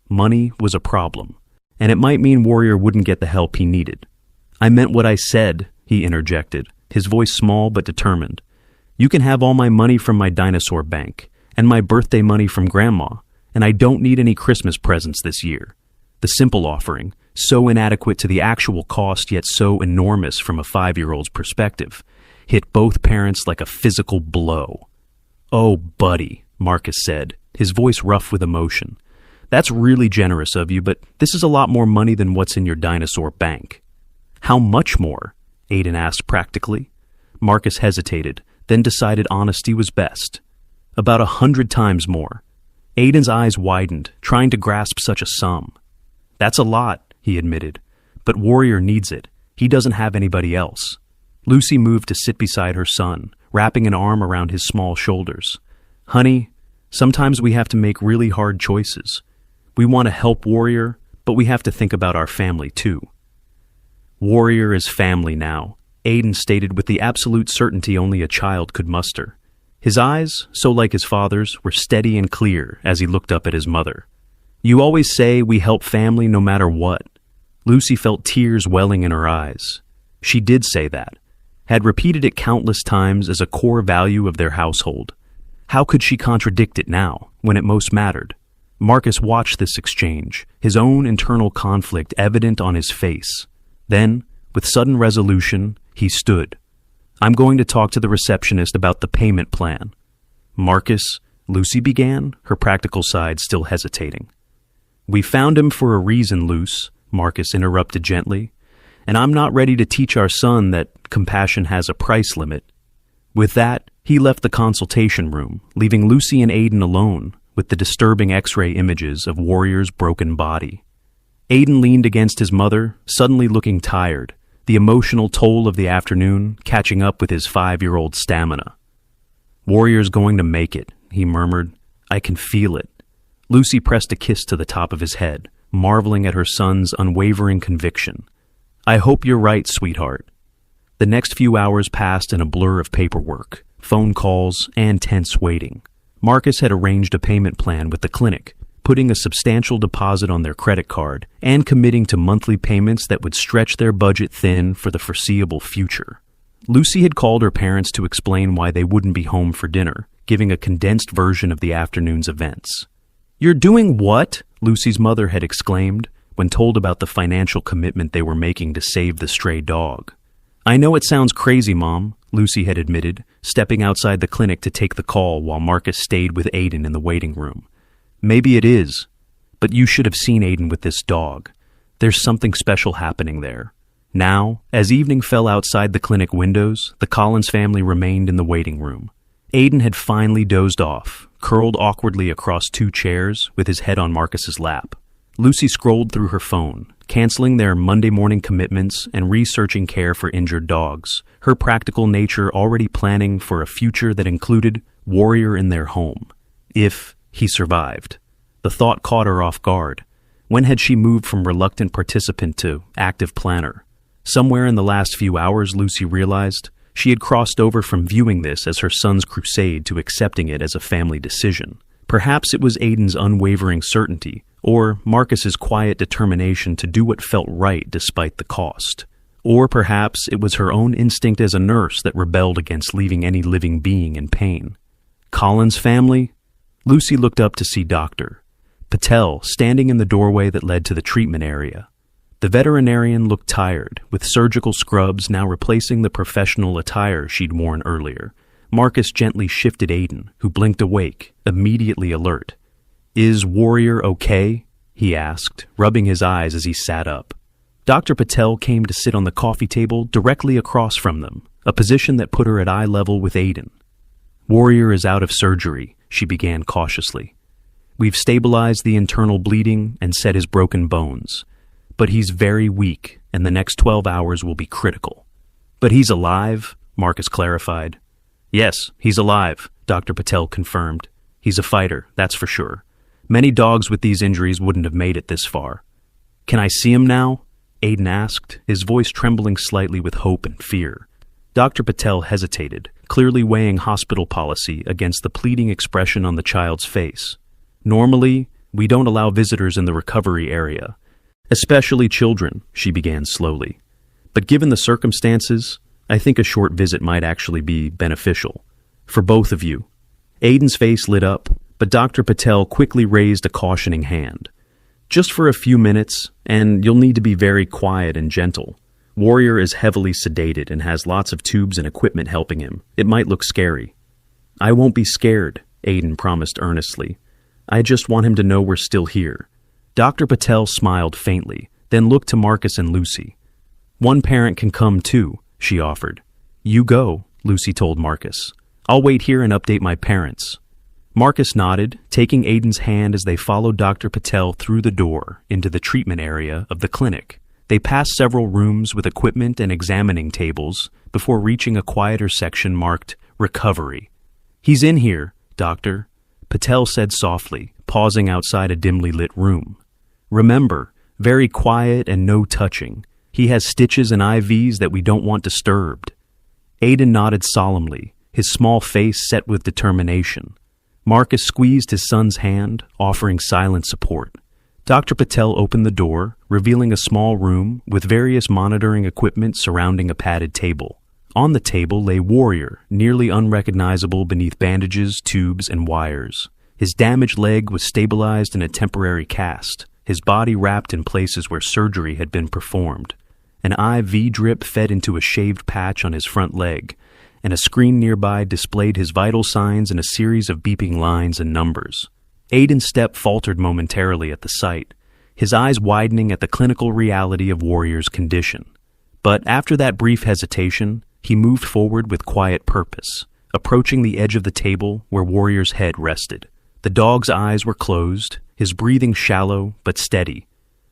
Money was a problem, and it might mean Warrior wouldn't get the help he needed. "I meant what I said," he interjected, his voice small but determined. "You can have all my money from my dinosaur bank, and my birthday money from Grandma, and I don't need any Christmas presents this year. The simple offering, so inadequate to the actual cost yet so enormous from a 5-year-old's perspective, hit both parents like a physical blow. "Oh, buddy," Marcus said, his voice rough with emotion. "That's really generous of you, but this is a lot more money than what's in your dinosaur bank." "How much more?" Aiden asked practically. Marcus hesitated, then decided honesty was best. "About 100 times more." Aiden's eyes widened, trying to grasp such a sum. "That's a lot," he admitted, "but Warrior needs it. He doesn't have anybody else." Lucy moved to sit beside her son, wrapping an arm around his small shoulders. "Honey, sometimes we have to make really hard choices. We want to help Warrior, but we have to think about our family too." "Warrior is family now," Aiden stated with the absolute certainty only a child could muster. His eyes, so like his father's, were steady and clear as he looked up at his mother. "You always say we help family no matter what." Lucy felt tears welling in her eyes. She did say that, had repeated it countless times as a core value of their household. How could she contradict it now, when it most mattered? Marcus watched this exchange, his own internal conflict evident on his face. Then, with sudden resolution, he stood. "I'm going to talk to the receptionist about the payment plan." "Marcus," Lucy began, her practical side still hesitating. "We found him for a reason, Luce," Marcus interrupted gently, "and I'm not ready to teach our son that compassion has a price limit." With that, he left the consultation room, leaving Lucy and Aiden alone with the disturbing X-ray images of Warrior's broken body. Aiden leaned against his mother, suddenly looking tired, the emotional toll of the afternoon catching up with his 5-year-old stamina. "Warrior's going to make it," he murmured. "I can feel it." Lucy pressed a kiss to the top of his head, marveling at her son's unwavering conviction. "I hope you're right, sweetheart." The next few hours passed in a blur of paperwork, phone calls, and tense waiting. Marcus had arranged a payment plan with the clinic, putting a substantial deposit on their credit card and committing to monthly payments that would stretch their budget thin for the foreseeable future. Lucy had called her parents to explain why they wouldn't be home for dinner, giving a condensed version of the afternoon's events. "You're doing what?" Lucy's mother had exclaimed when told about the financial commitment they were making to save the stray dog. "I know it sounds crazy, Mom," Lucy had admitted, stepping outside the clinic to take the call while Marcus stayed with Aiden in the waiting room. "Maybe it is, but you should have seen Aiden with this dog. There's something special happening there." Now, as evening fell outside the clinic windows, the Collins family remained in the waiting room. Aiden had finally dozed off, curled awkwardly across 2 chairs with his head on Marcus's lap. Lucy scrolled through her phone, canceling their Monday morning commitments and researching care for injured dogs, her practical nature already planning for a future that included Warrior in their home. If he survived. The thought caught her off guard. When had she moved from reluctant participant to active planner? Somewhere in the last few hours, Lucy realized, she had crossed over from viewing this as her son's crusade to accepting it as a family decision. Perhaps it was Aiden's unwavering certainty, or Marcus's quiet determination to do what felt right despite the cost. Or perhaps it was her own instinct as a nurse that rebelled against leaving any living being in pain. Collins family? Lucy looked up to see Dr. Patel standing in the doorway that led to the treatment area. The veterinarian looked tired, with surgical scrubs now replacing the professional attire she'd worn earlier. Marcus gently shifted Aiden, who blinked awake, immediately alert. "Is Warrior okay?" he asked, rubbing his eyes as he sat up. Dr. Patel came to sit on the coffee table directly across from them, a position that put her at eye level with Aiden. "Warrior is out of surgery," she began cautiously. "We've stabilized the internal bleeding and set his broken bones. But he's very weak, and the next 12 hours will be critical." "But he's alive," Marcus clarified. "Yes, he's alive," Dr. Patel confirmed. "He's a fighter, that's for sure. Many dogs with these injuries wouldn't have made it this far." "Can I see him now?" Aiden asked, his voice trembling slightly with hope and fear. Dr. Patel hesitated, clearly weighing hospital policy against the pleading expression on the child's face. "Normally, we don't allow visitors in the recovery area. Especially children," she began slowly. "But given the circumstances, I think a short visit might actually be beneficial. For both of you." Aiden's face lit up, but Dr. Patel quickly raised a cautioning hand. Just for a few minutes, and you'll need to be very quiet and gentle. Warrior is heavily sedated and has lots of tubes and equipment helping him. It might look scary. I won't be scared, Aiden promised earnestly. I just want him to know we're still here. Dr. Patel smiled faintly, then looked to Marcus and Lucy. One parent can come too, she offered. You go, Lucy told Marcus. I'll wait here and update my parents. Marcus nodded, taking Aiden's hand as they followed Dr. Patel through the door into the treatment area of the clinic. They passed several rooms with equipment and examining tables before reaching a quieter section marked Recovery. He's in here, Doctor, Patel said softly, pausing outside a dimly lit room. Remember, very quiet and no touching. He has stitches and IVs that we don't want disturbed. Aiden nodded solemnly, his small face set with determination. Marcus squeezed his son's hand, offering silent support. Dr. Patel opened the door, revealing a small room with various monitoring equipment surrounding a padded table. On the table lay Warrior, nearly unrecognizable beneath bandages, tubes, and wires. His damaged leg was stabilized in a temporary cast, his body wrapped in places where surgery had been performed. An IV drip fed into a shaved patch on his front leg, and a screen nearby displayed his vital signs in a series of beeping lines and numbers. Aiden's step faltered momentarily at the sight, his eyes widening at the clinical reality of Warrior's condition. But after that brief hesitation, he moved forward with quiet purpose, approaching the edge of the table where Warrior's head rested. The dog's eyes were closed, his breathing shallow but steady.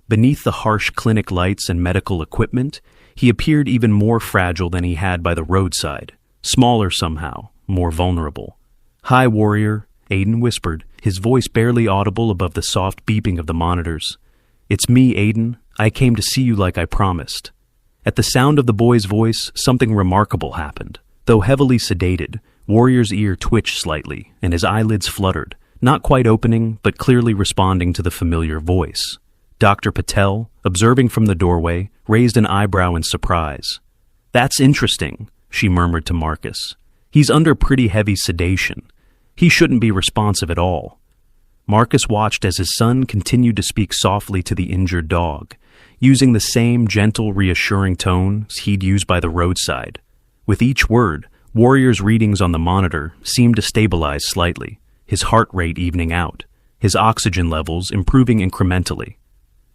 Beneath the harsh clinic lights and medical equipment, he appeared even more fragile than he had by the roadside. Smaller somehow, more vulnerable. Hi, Warrior, Aiden whispered, his voice barely audible above the soft beeping of the monitors. It's me, Aiden. I came to see you like I promised. At the sound of the boy's voice, something remarkable happened. Though heavily sedated, Warrior's ear twitched slightly, and his eyelids fluttered, not quite opening, but clearly responding to the familiar voice. Dr. Patel, observing from the doorway, raised an eyebrow in surprise. That's interesting, she murmured to Marcus. He's under pretty heavy sedation. He shouldn't be responsive at all. Marcus watched as his son continued to speak softly to the injured dog, using the same gentle, reassuring tones he'd used by the roadside. With each word, Warrior's readings on the monitor seemed to stabilize slightly, his heart rate evening out, his oxygen levels improving incrementally.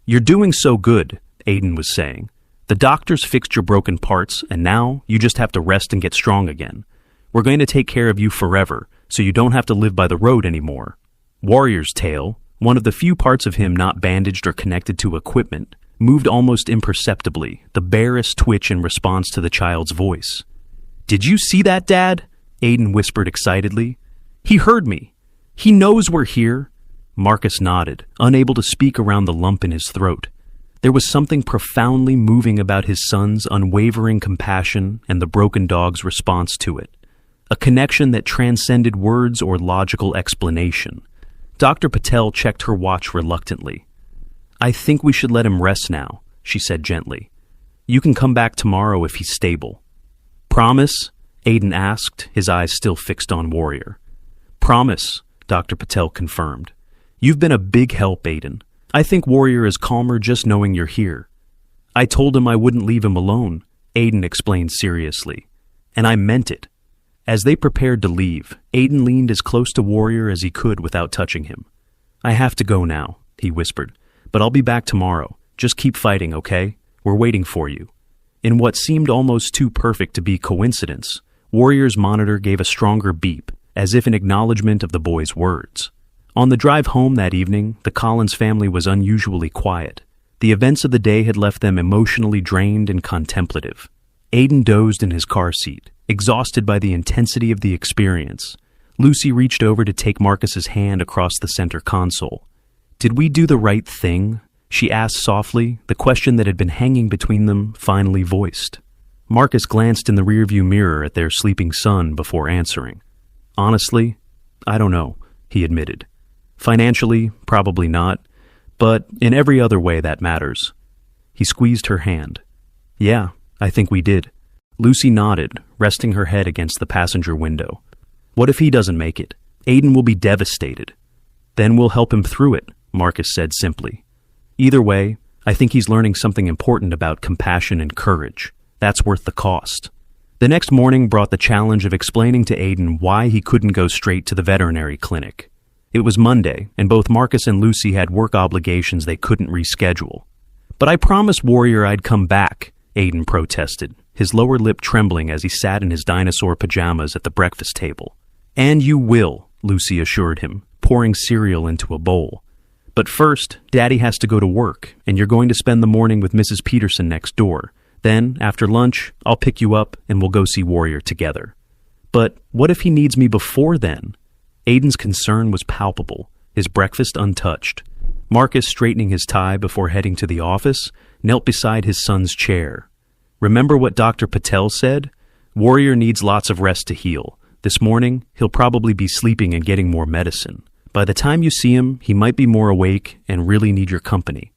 You're doing so good, Aiden was saying. The doctors fixed your broken parts, and now you just have to rest and get strong again. We're going to take care of you forever, so you don't have to live by the road anymore. Warrior's tail, one of the few parts of him not bandaged or connected to equipment, moved almost imperceptibly, the barest twitch in response to the child's voice. Did you see that, Dad? Aiden whispered excitedly. He heard me. He knows we're here. Marcus nodded, unable to speak around the lump in his throat. There was something profoundly moving about his son's unwavering compassion and the broken dog's response to it. A connection that transcended words or logical explanation. Dr. Patel checked her watch reluctantly. I think we should let him rest now, she said gently. You can come back tomorrow if he's stable. Promise? Aiden asked, his eyes still fixed on Warrior. Promise, Dr. Patel confirmed. You've been a big help, Aiden. I think Warrior is calmer just knowing you're here. I told him I wouldn't leave him alone, Aiden explained seriously. And I meant it. As they prepared to leave, Aiden leaned as close to Warrior as he could without touching him. I have to go now, he whispered, but I'll be back tomorrow. Just keep fighting, okay? We're waiting for you. In what seemed almost too perfect to be coincidence, Warrior's monitor gave a stronger beep, as if in acknowledgement of the boy's words. On the drive home that evening, the Collins family was unusually quiet. The events of the day had left them emotionally drained and contemplative. Aiden dozed in his car seat, exhausted by the intensity of the experience. Lucy reached over to take Marcus's hand across the center console. Did we do the right thing? She asked softly, the question that had been hanging between them finally voiced. Marcus glanced in the rearview mirror at their sleeping son before answering. Honestly, I don't know, he admitted. Financially, probably not, but in every other way that matters. He squeezed her hand. Yeah, I think we did. Lucy nodded, resting her head against the passenger window. What if he doesn't make it? Aiden will be devastated. Then we'll help him through it, Marcus said simply. Either way, I think he's learning something important about compassion and courage. That's worth the cost. The next morning brought the challenge of explaining to Aiden why he couldn't go straight to the veterinary clinic. It was Monday, and both Marcus and Lucy had work obligations they couldn't reschedule. "But I promised Warrior I'd come back," Aiden protested, his lower lip trembling as he sat in his dinosaur pajamas at the breakfast table. "And you will," Lucy assured him, pouring cereal into a bowl. "But first, Daddy has to go to work, and you're going to spend the morning with Mrs. Peterson next door. Then, after lunch, I'll pick you up and we'll go see Warrior together." "But what if he needs me before then?" Aiden's concern was palpable, his breakfast untouched. Marcus, straightening his tie before heading to the office, knelt beside his son's chair. "Remember what Dr. Patel said? Warrior needs lots of rest to heal. This morning, he'll probably be sleeping and getting more medicine. By the time you see him, he might be more awake and really need your company."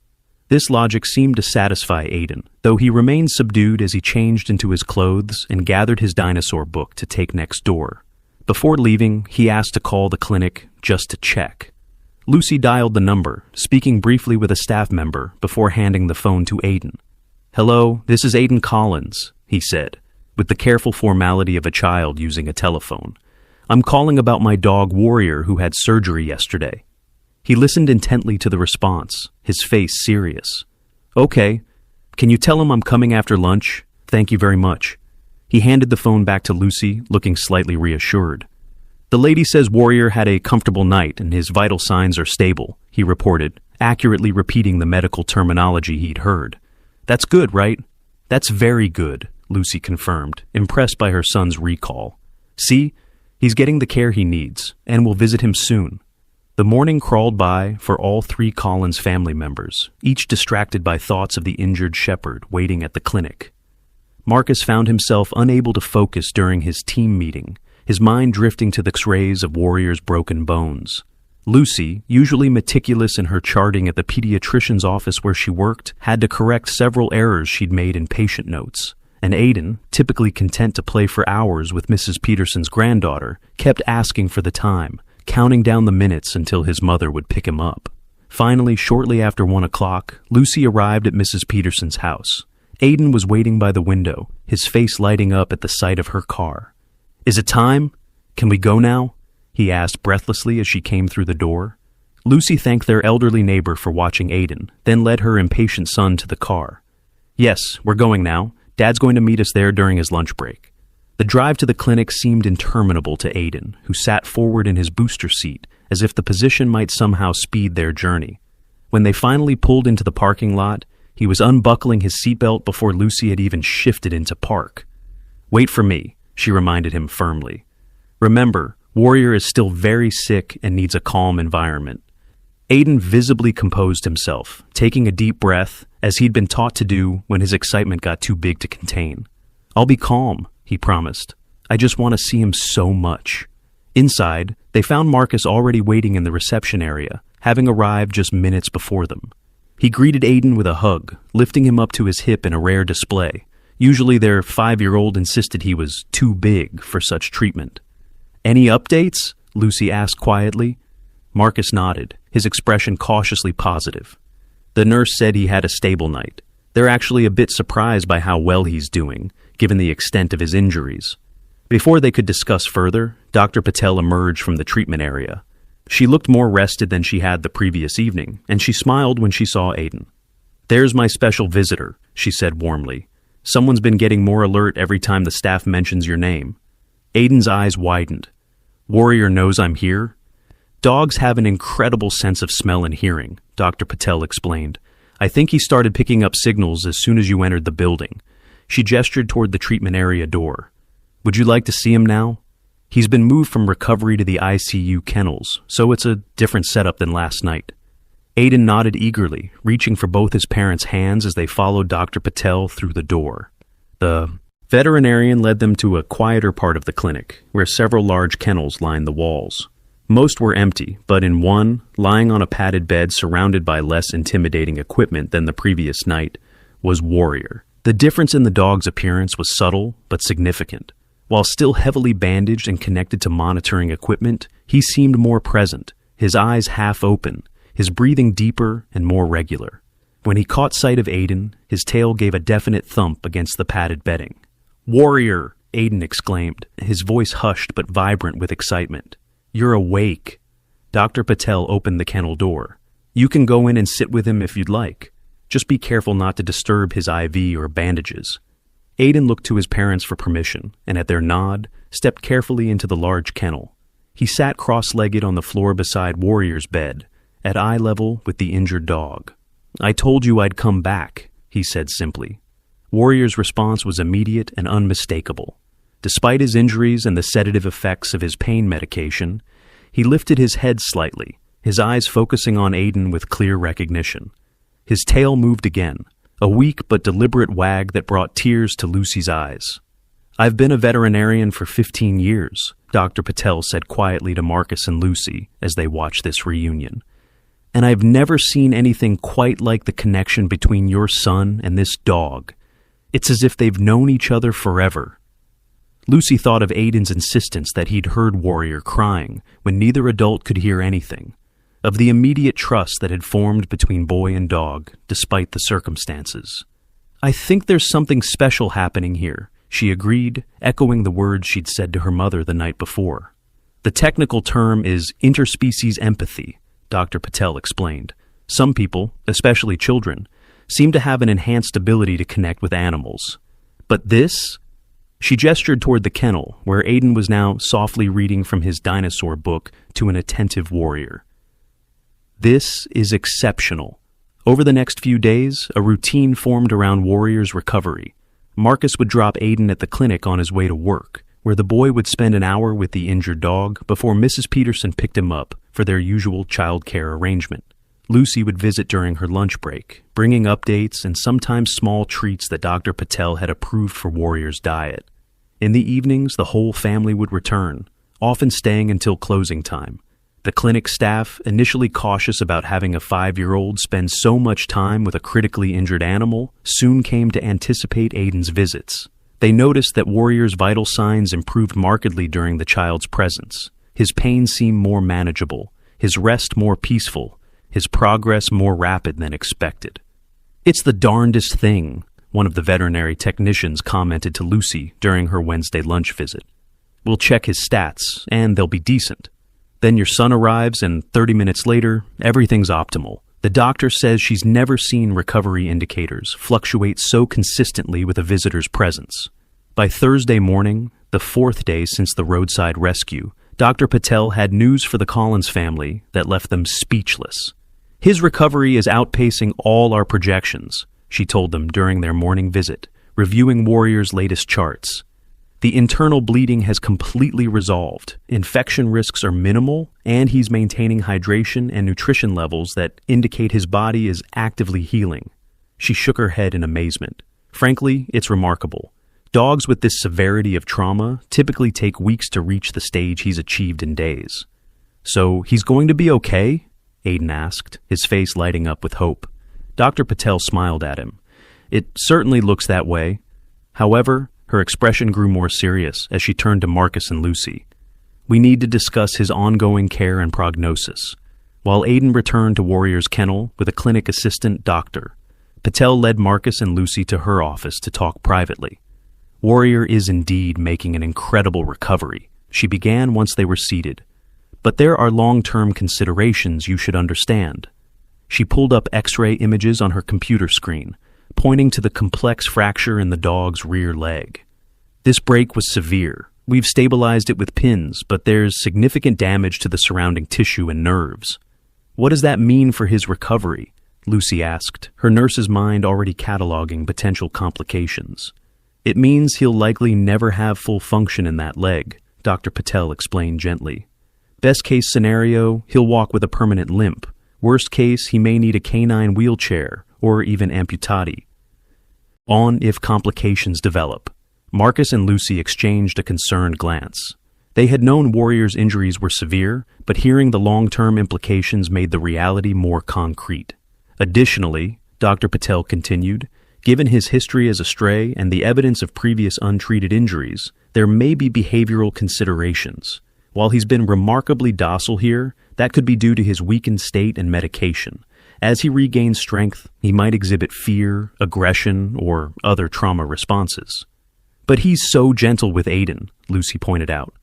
This logic seemed to satisfy Aiden, though he remained subdued as he changed into his clothes and gathered his dinosaur book to take next door. Before leaving, he asked to call the clinic just to check. Lucy dialed the number, speaking briefly with a staff member before handing the phone to Aiden. "Hello, this is Aiden Collins," he said, with the careful formality of a child using a telephone. "I'm calling about my dog Warrior who had surgery yesterday." He listened intently to the response, his face serious. "Okay. Can you tell him I'm coming after lunch? Thank you very much." He handed the phone back to Lucy, looking slightly reassured. "The lady says Warrior had a comfortable night and his vital signs are stable," he reported, accurately repeating the medical terminology he'd heard. "That's good, right?" "That's very good," Lucy confirmed, impressed by her son's recall. "See, he's getting the care he needs, and we'll visit him soon." The morning crawled by for all three Collins family members, each distracted by thoughts of the injured shepherd waiting at the clinic. Marcus found himself unable to focus during his team meeting, his mind drifting to the X-rays of Warrior's broken bones. Lucy, usually meticulous in her charting at the pediatrician's office where she worked, had to correct several errors she'd made in patient notes. And Aiden, typically content to play for hours with Mrs. Peterson's granddaughter, kept asking for the time, counting down the minutes until his mother would pick him up. Finally, shortly after 1 o'clock, Lucy arrived at Mrs. Peterson's house. Aiden was waiting by the window, his face lighting up at the sight of her car. "Is it time? Can we go now?" he asked breathlessly as she came through the door. Lucy thanked their elderly neighbor for watching Aiden, then led her impatient son to the car. "Yes, we're going now. Dad's going to meet us there during his lunch break." The drive to the clinic seemed interminable to Aiden, who sat forward in his booster seat, as if the position might somehow speed their journey. When they finally pulled into the parking lot, he was unbuckling his seatbelt before Lucy had even shifted into park. "Wait for me," she reminded him firmly. "Remember, Warrior is still very sick and needs a calm environment." Aiden visibly composed himself, taking a deep breath, as he'd been taught to do when his excitement got too big to contain. "I'll be calm," he promised. "I just want to see him so much." Inside, they found Marcus already waiting in the reception area, having arrived just minutes before them. He greeted Aiden with a hug, lifting him up to his hip in a rare display. Usually their 5-year-old insisted he was too big for such treatment. "Any updates?" Lucy asked quietly. Marcus nodded, his expression cautiously positive. "The nurse said he had a stable night. They're actually a bit surprised by how well he's doing, given the extent of his injuries." Before they could discuss further, Dr. Patel emerged from the treatment area. She looked more rested than she had the previous evening, and she smiled when she saw Aiden. "There's my special visitor," she said warmly. "Someone's been getting more alert every time the staff mentions your name." Aiden's eyes widened. "Warrior knows I'm here?" "Dogs have an incredible sense of smell and hearing," Dr. Patel explained. "I think he started picking up signals as soon as you entered the building." She gestured toward the treatment area door. "Would you like to see him now? He's been moved from recovery to the ICU kennels, so it's a different setup than last night." Aiden nodded eagerly, reaching for both his parents' hands as they followed Dr. Patel through the door. The veterinarian led them to a quieter part of the clinic, where several large kennels lined the walls. Most were empty, but in one, lying on a padded bed surrounded by less intimidating equipment than the previous night, was Warrior. The difference in the dog's appearance was subtle but significant. While still heavily bandaged and connected to monitoring equipment, he seemed more present, his eyes half open, his breathing deeper and more regular. When he caught sight of Aiden, his tail gave a definite thump against the padded bedding. "Warrior!" Aiden exclaimed, his voice hushed but vibrant with excitement. "You're awake." Dr. Patel opened the kennel door. "You can go in and sit with him if you'd like. Just be careful not to disturb his IV or bandages." Aiden looked to his parents for permission, and at their nod, stepped carefully into the large kennel. He sat cross-legged on the floor beside Warrior's bed, at eye level with the injured dog. "I told you I'd come back," he said simply. Warrior's response was immediate and unmistakable. Despite his injuries and the sedative effects of his pain medication, he lifted his head slightly, his eyes focusing on Aiden with clear recognition. His tail moved again, a weak but deliberate wag that brought tears to Lucy's eyes. "I've been a veterinarian for 15 years, Dr. Patel said quietly to Marcus and Lucy as they watched this reunion. "And I've never seen anything quite like the connection between your son and this dog. It's as if they've known each other forever." Lucy thought of Aiden's insistence that he'd heard Warrior crying when neither adult could hear anything, of the immediate trust that had formed between boy and dog, despite the circumstances. "I think there's something special happening here," she agreed, echoing the words she'd said to her mother the night before. "The technical term is interspecies empathy," Dr. Patel explained. "Some people, especially children, seem to have an enhanced ability to connect with animals. But this?" She gestured toward the kennel, where Aiden was now softly reading from his dinosaur book to an attentive Warrior. "This is exceptional. Over the next few days, a routine formed around Warrior's recovery. Marcus would drop Aiden at the clinic on his way to work, where the boy would spend an hour with the injured dog before Mrs. Peterson picked him up for their usual child care arrangement. Lucy would visit during her lunch break, bringing updates and sometimes small treats that Dr. Patel had approved for Warrior's diet. In the evenings, the whole family would return, often staying until closing time. The clinic staff, initially cautious about having a 5-year-old spend so much time with a critically injured animal, soon came to anticipate Aiden's visits. They noticed that Warrior's vital signs improved markedly during the child's presence. His pain seemed more manageable, his rest more peaceful, his progress more rapid than expected. "It's the darndest thing," one of the veterinary technicians commented to Lucy during her Wednesday lunch visit. "We'll check his stats, and they'll be decent. Then your son arrives, and 30 minutes later, everything's optimal. The doctor says she's never seen recovery indicators fluctuate so consistently with a visitor's presence." By Thursday morning, the 4th day since the roadside rescue, Dr. Patel had news for the Collins family that left them speechless. "His recovery is outpacing all our projections," she told them during their morning visit, reviewing Warrior's latest charts. "The internal bleeding has completely resolved, infection risks are minimal, and he's maintaining hydration and nutrition levels that indicate his body is actively healing." She shook her head in amazement. "Frankly, it's remarkable. Dogs with this severity of trauma typically take weeks to reach the stage he's achieved in days." "So he's going to be okay?" Aiden asked, his face lighting up with hope. Dr. Patel smiled at him. "It certainly looks that way." However, her expression grew more serious as she turned to Marcus and Lucy. "We need to discuss his ongoing care and prognosis." While Aiden returned to Warrior's kennel with a clinic assistant doctor, Patel led Marcus and Lucy to her office to talk privately. "Warrior is indeed making an incredible recovery," she began once they were seated. "But there are long-term considerations you should understand." She pulled up X-ray images on her computer screen, pointing to the complex fracture in the dog's rear leg. "This break was severe. We've stabilized it with pins, but there's significant damage to the surrounding tissue and nerves." "What does that mean for his recovery?" Lucy asked, her nurse's mind already cataloging potential complications. "It means he'll likely never have full function in that leg," Dr. Patel explained gently. "Best case scenario, he'll walk with a permanent limp. Worst case, he may need a canine wheelchair or even amputati. On if complications develop." Marcus and Lucy exchanged a concerned glance. They had known Warrior's injuries were severe, but hearing the long-term implications made the reality more concrete. "Additionally," Dr. Patel continued, "given his history as a stray and the evidence of previous untreated injuries, there may be behavioral considerations. While he's been remarkably docile here, that could be due to his weakened state and medication, As he regains strength, he might exhibit fear, aggression, or other trauma responses. But he's so gentle with Aiden, Lucy pointed out.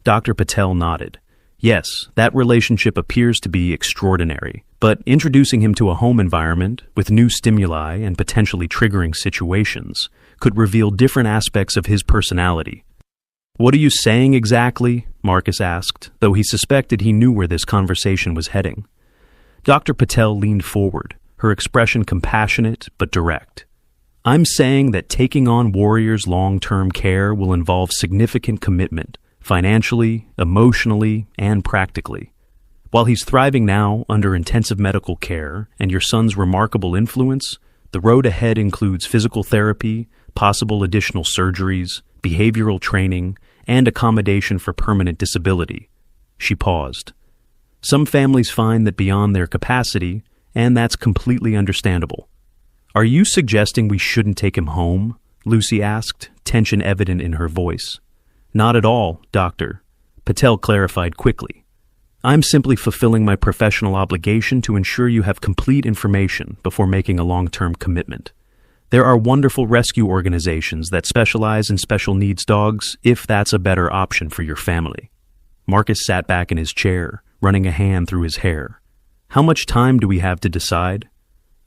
Dr. Patel nodded. Yes, that relationship appears to be extraordinary, but introducing him to a home environment with new stimuli and potentially triggering situations could reveal different aspects of his personality. What are you saying exactly? Marcus asked, though he suspected he knew where this conversation was heading. Dr. Patel leaned forward, her expression compassionate but direct. I'm saying that taking on Warrior's long-term care will involve significant commitment, financially, emotionally, and practically. While he's thriving now under intensive medical care and your son's remarkable influence, the road ahead includes physical therapy, possible additional surgeries, behavioral training, and accommodation for permanent disability. She paused. Some families find that beyond their capacity, and that's completely understandable. Are you suggesting we shouldn't take him home? Lucy asked, tension evident in her voice. Not at all, Doctor. Patel clarified quickly. I'm simply fulfilling my professional obligation to ensure you have complete information before making a long-term commitment. There are wonderful rescue organizations that specialize in special needs dogs if that's a better option for your family. Marcus sat back in his chair, running a hand through his hair. How much time do we have to decide?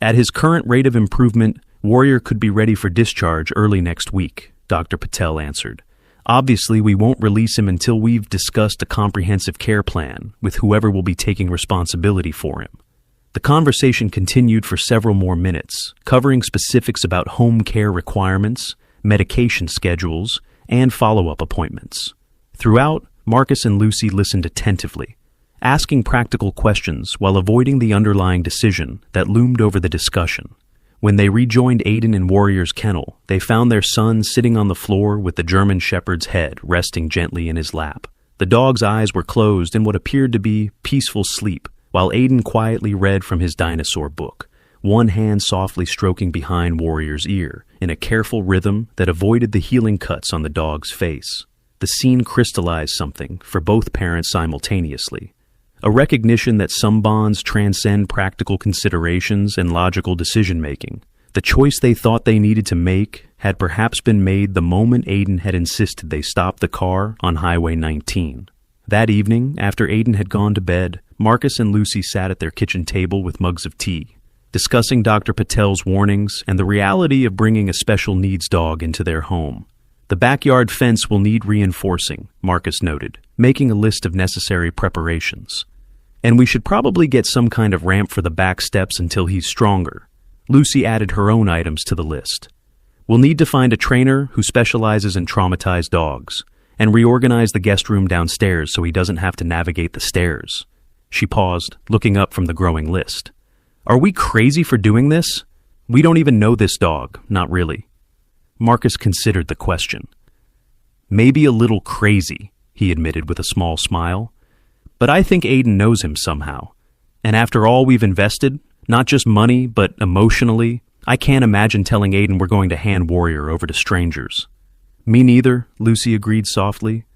At his current rate of improvement, Warrior could be ready for discharge early next week, Dr. Patel answered. Obviously, we won't release him until we've discussed a comprehensive care plan with whoever will be taking responsibility for him. The conversation continued for several more minutes, covering specifics about home care requirements, medication schedules, and follow-up appointments. Throughout, Marcus and Lucy listened attentively, asking practical questions while avoiding the underlying decision that loomed over the discussion. When they rejoined Aiden in Warrior's kennel, they found their son sitting on the floor with the German Shepherd's head resting gently in his lap. The dog's eyes were closed in what appeared to be peaceful sleep, while Aiden quietly read from his dinosaur book, one hand softly stroking behind Warrior's ear in a careful rhythm that avoided the healing cuts on the dog's face. The scene crystallized something for both parents simultaneously. A recognition that some bonds transcend practical considerations and logical decision-making. The choice they thought they needed to make had perhaps been made the moment Aiden had insisted they stop the car on Highway 19. That evening, after Aiden had gone to bed, Marcus and Lucy sat at their kitchen table with mugs of tea, discussing Dr. Patel's warnings and the reality of bringing a special needs dog into their home. The backyard fence will need reinforcing, Marcus noted, making a list of necessary preparations. And we should probably get some kind of ramp for the back steps until he's stronger. Lucy added her own items to the list. We'll need to find a trainer who specializes in traumatized dogs, and reorganize the guest room downstairs so he doesn't have to navigate the stairs. She paused, looking up from the growing list. Are we crazy for doing this? We don't even know this dog, not really. Marcus considered the question. Maybe a little crazy, he admitted with a small smile. But I think Aiden knows him somehow. And after all we've invested, not just money, but emotionally, I can't imagine telling Aiden we're going to hand Warrior over to strangers. Me neither, Lucy agreed softly.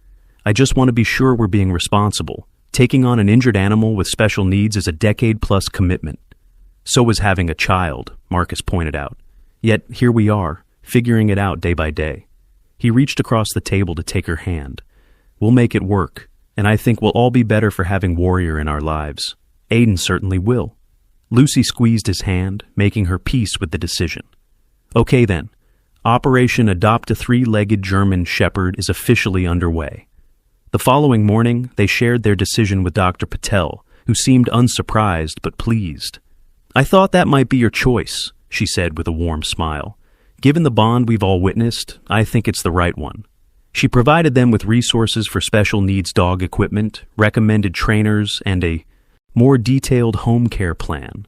I just want to be sure we're being responsible. Taking on an injured animal with special needs is a decade-plus commitment. So was having a child, Marcus pointed out. Yet here we are, figuring it out day by day. He reached across the table to take her hand. We'll make it work. And I think we'll all be better for having Warrior in our lives. Aiden certainly will. Lucy squeezed his hand, making her peace with the decision. Okay then, Operation Adopt a Three-Legged German Shepherd is officially underway. The following morning, they shared their decision with Dr. Patel, who seemed unsurprised but pleased. I thought that might be your choice, she said with a warm smile. Given the bond we've all witnessed, I think it's the right one. She provided them with resources for special needs dog equipment, recommended trainers, and a more detailed home care plan.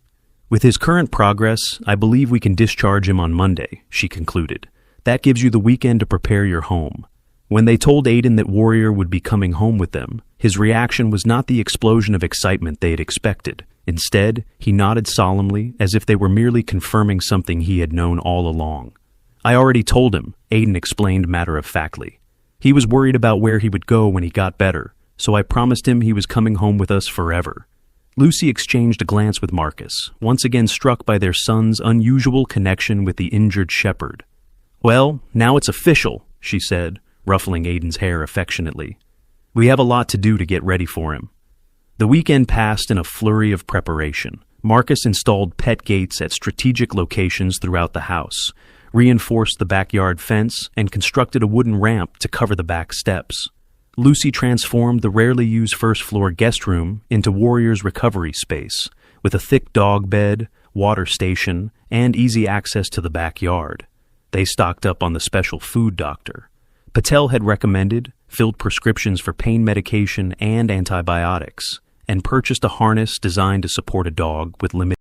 With his current progress, I believe we can discharge him on Monday, she concluded. That gives you the weekend to prepare your home. When they told Aiden that Warrior would be coming home with them, his reaction was not the explosion of excitement they had expected. Instead, he nodded solemnly as if they were merely confirming something he had known all along. I already told him, Aiden explained matter-of-factly. He was worried about where he would go when he got better, so I promised him he was coming home with us forever. Lucy exchanged a glance with Marcus, once again struck by their son's unusual connection with the injured shepherd. "Well, now it's official," she said, ruffling Aiden's hair affectionately. "We have a lot to do to get ready for him." The weekend passed in a flurry of preparation. Marcus installed pet gates at strategic locations throughout the house, reinforced the backyard fence, and constructed a wooden ramp to cover the back steps. Lucy transformed the rarely used first-floor guest room into Warrior's recovery space, with a thick dog bed, water station, and easy access to the backyard. They stocked up on the special food doctor Patel had recommended, filled prescriptions for pain medication and antibiotics, and purchased a harness designed to support a dog with limited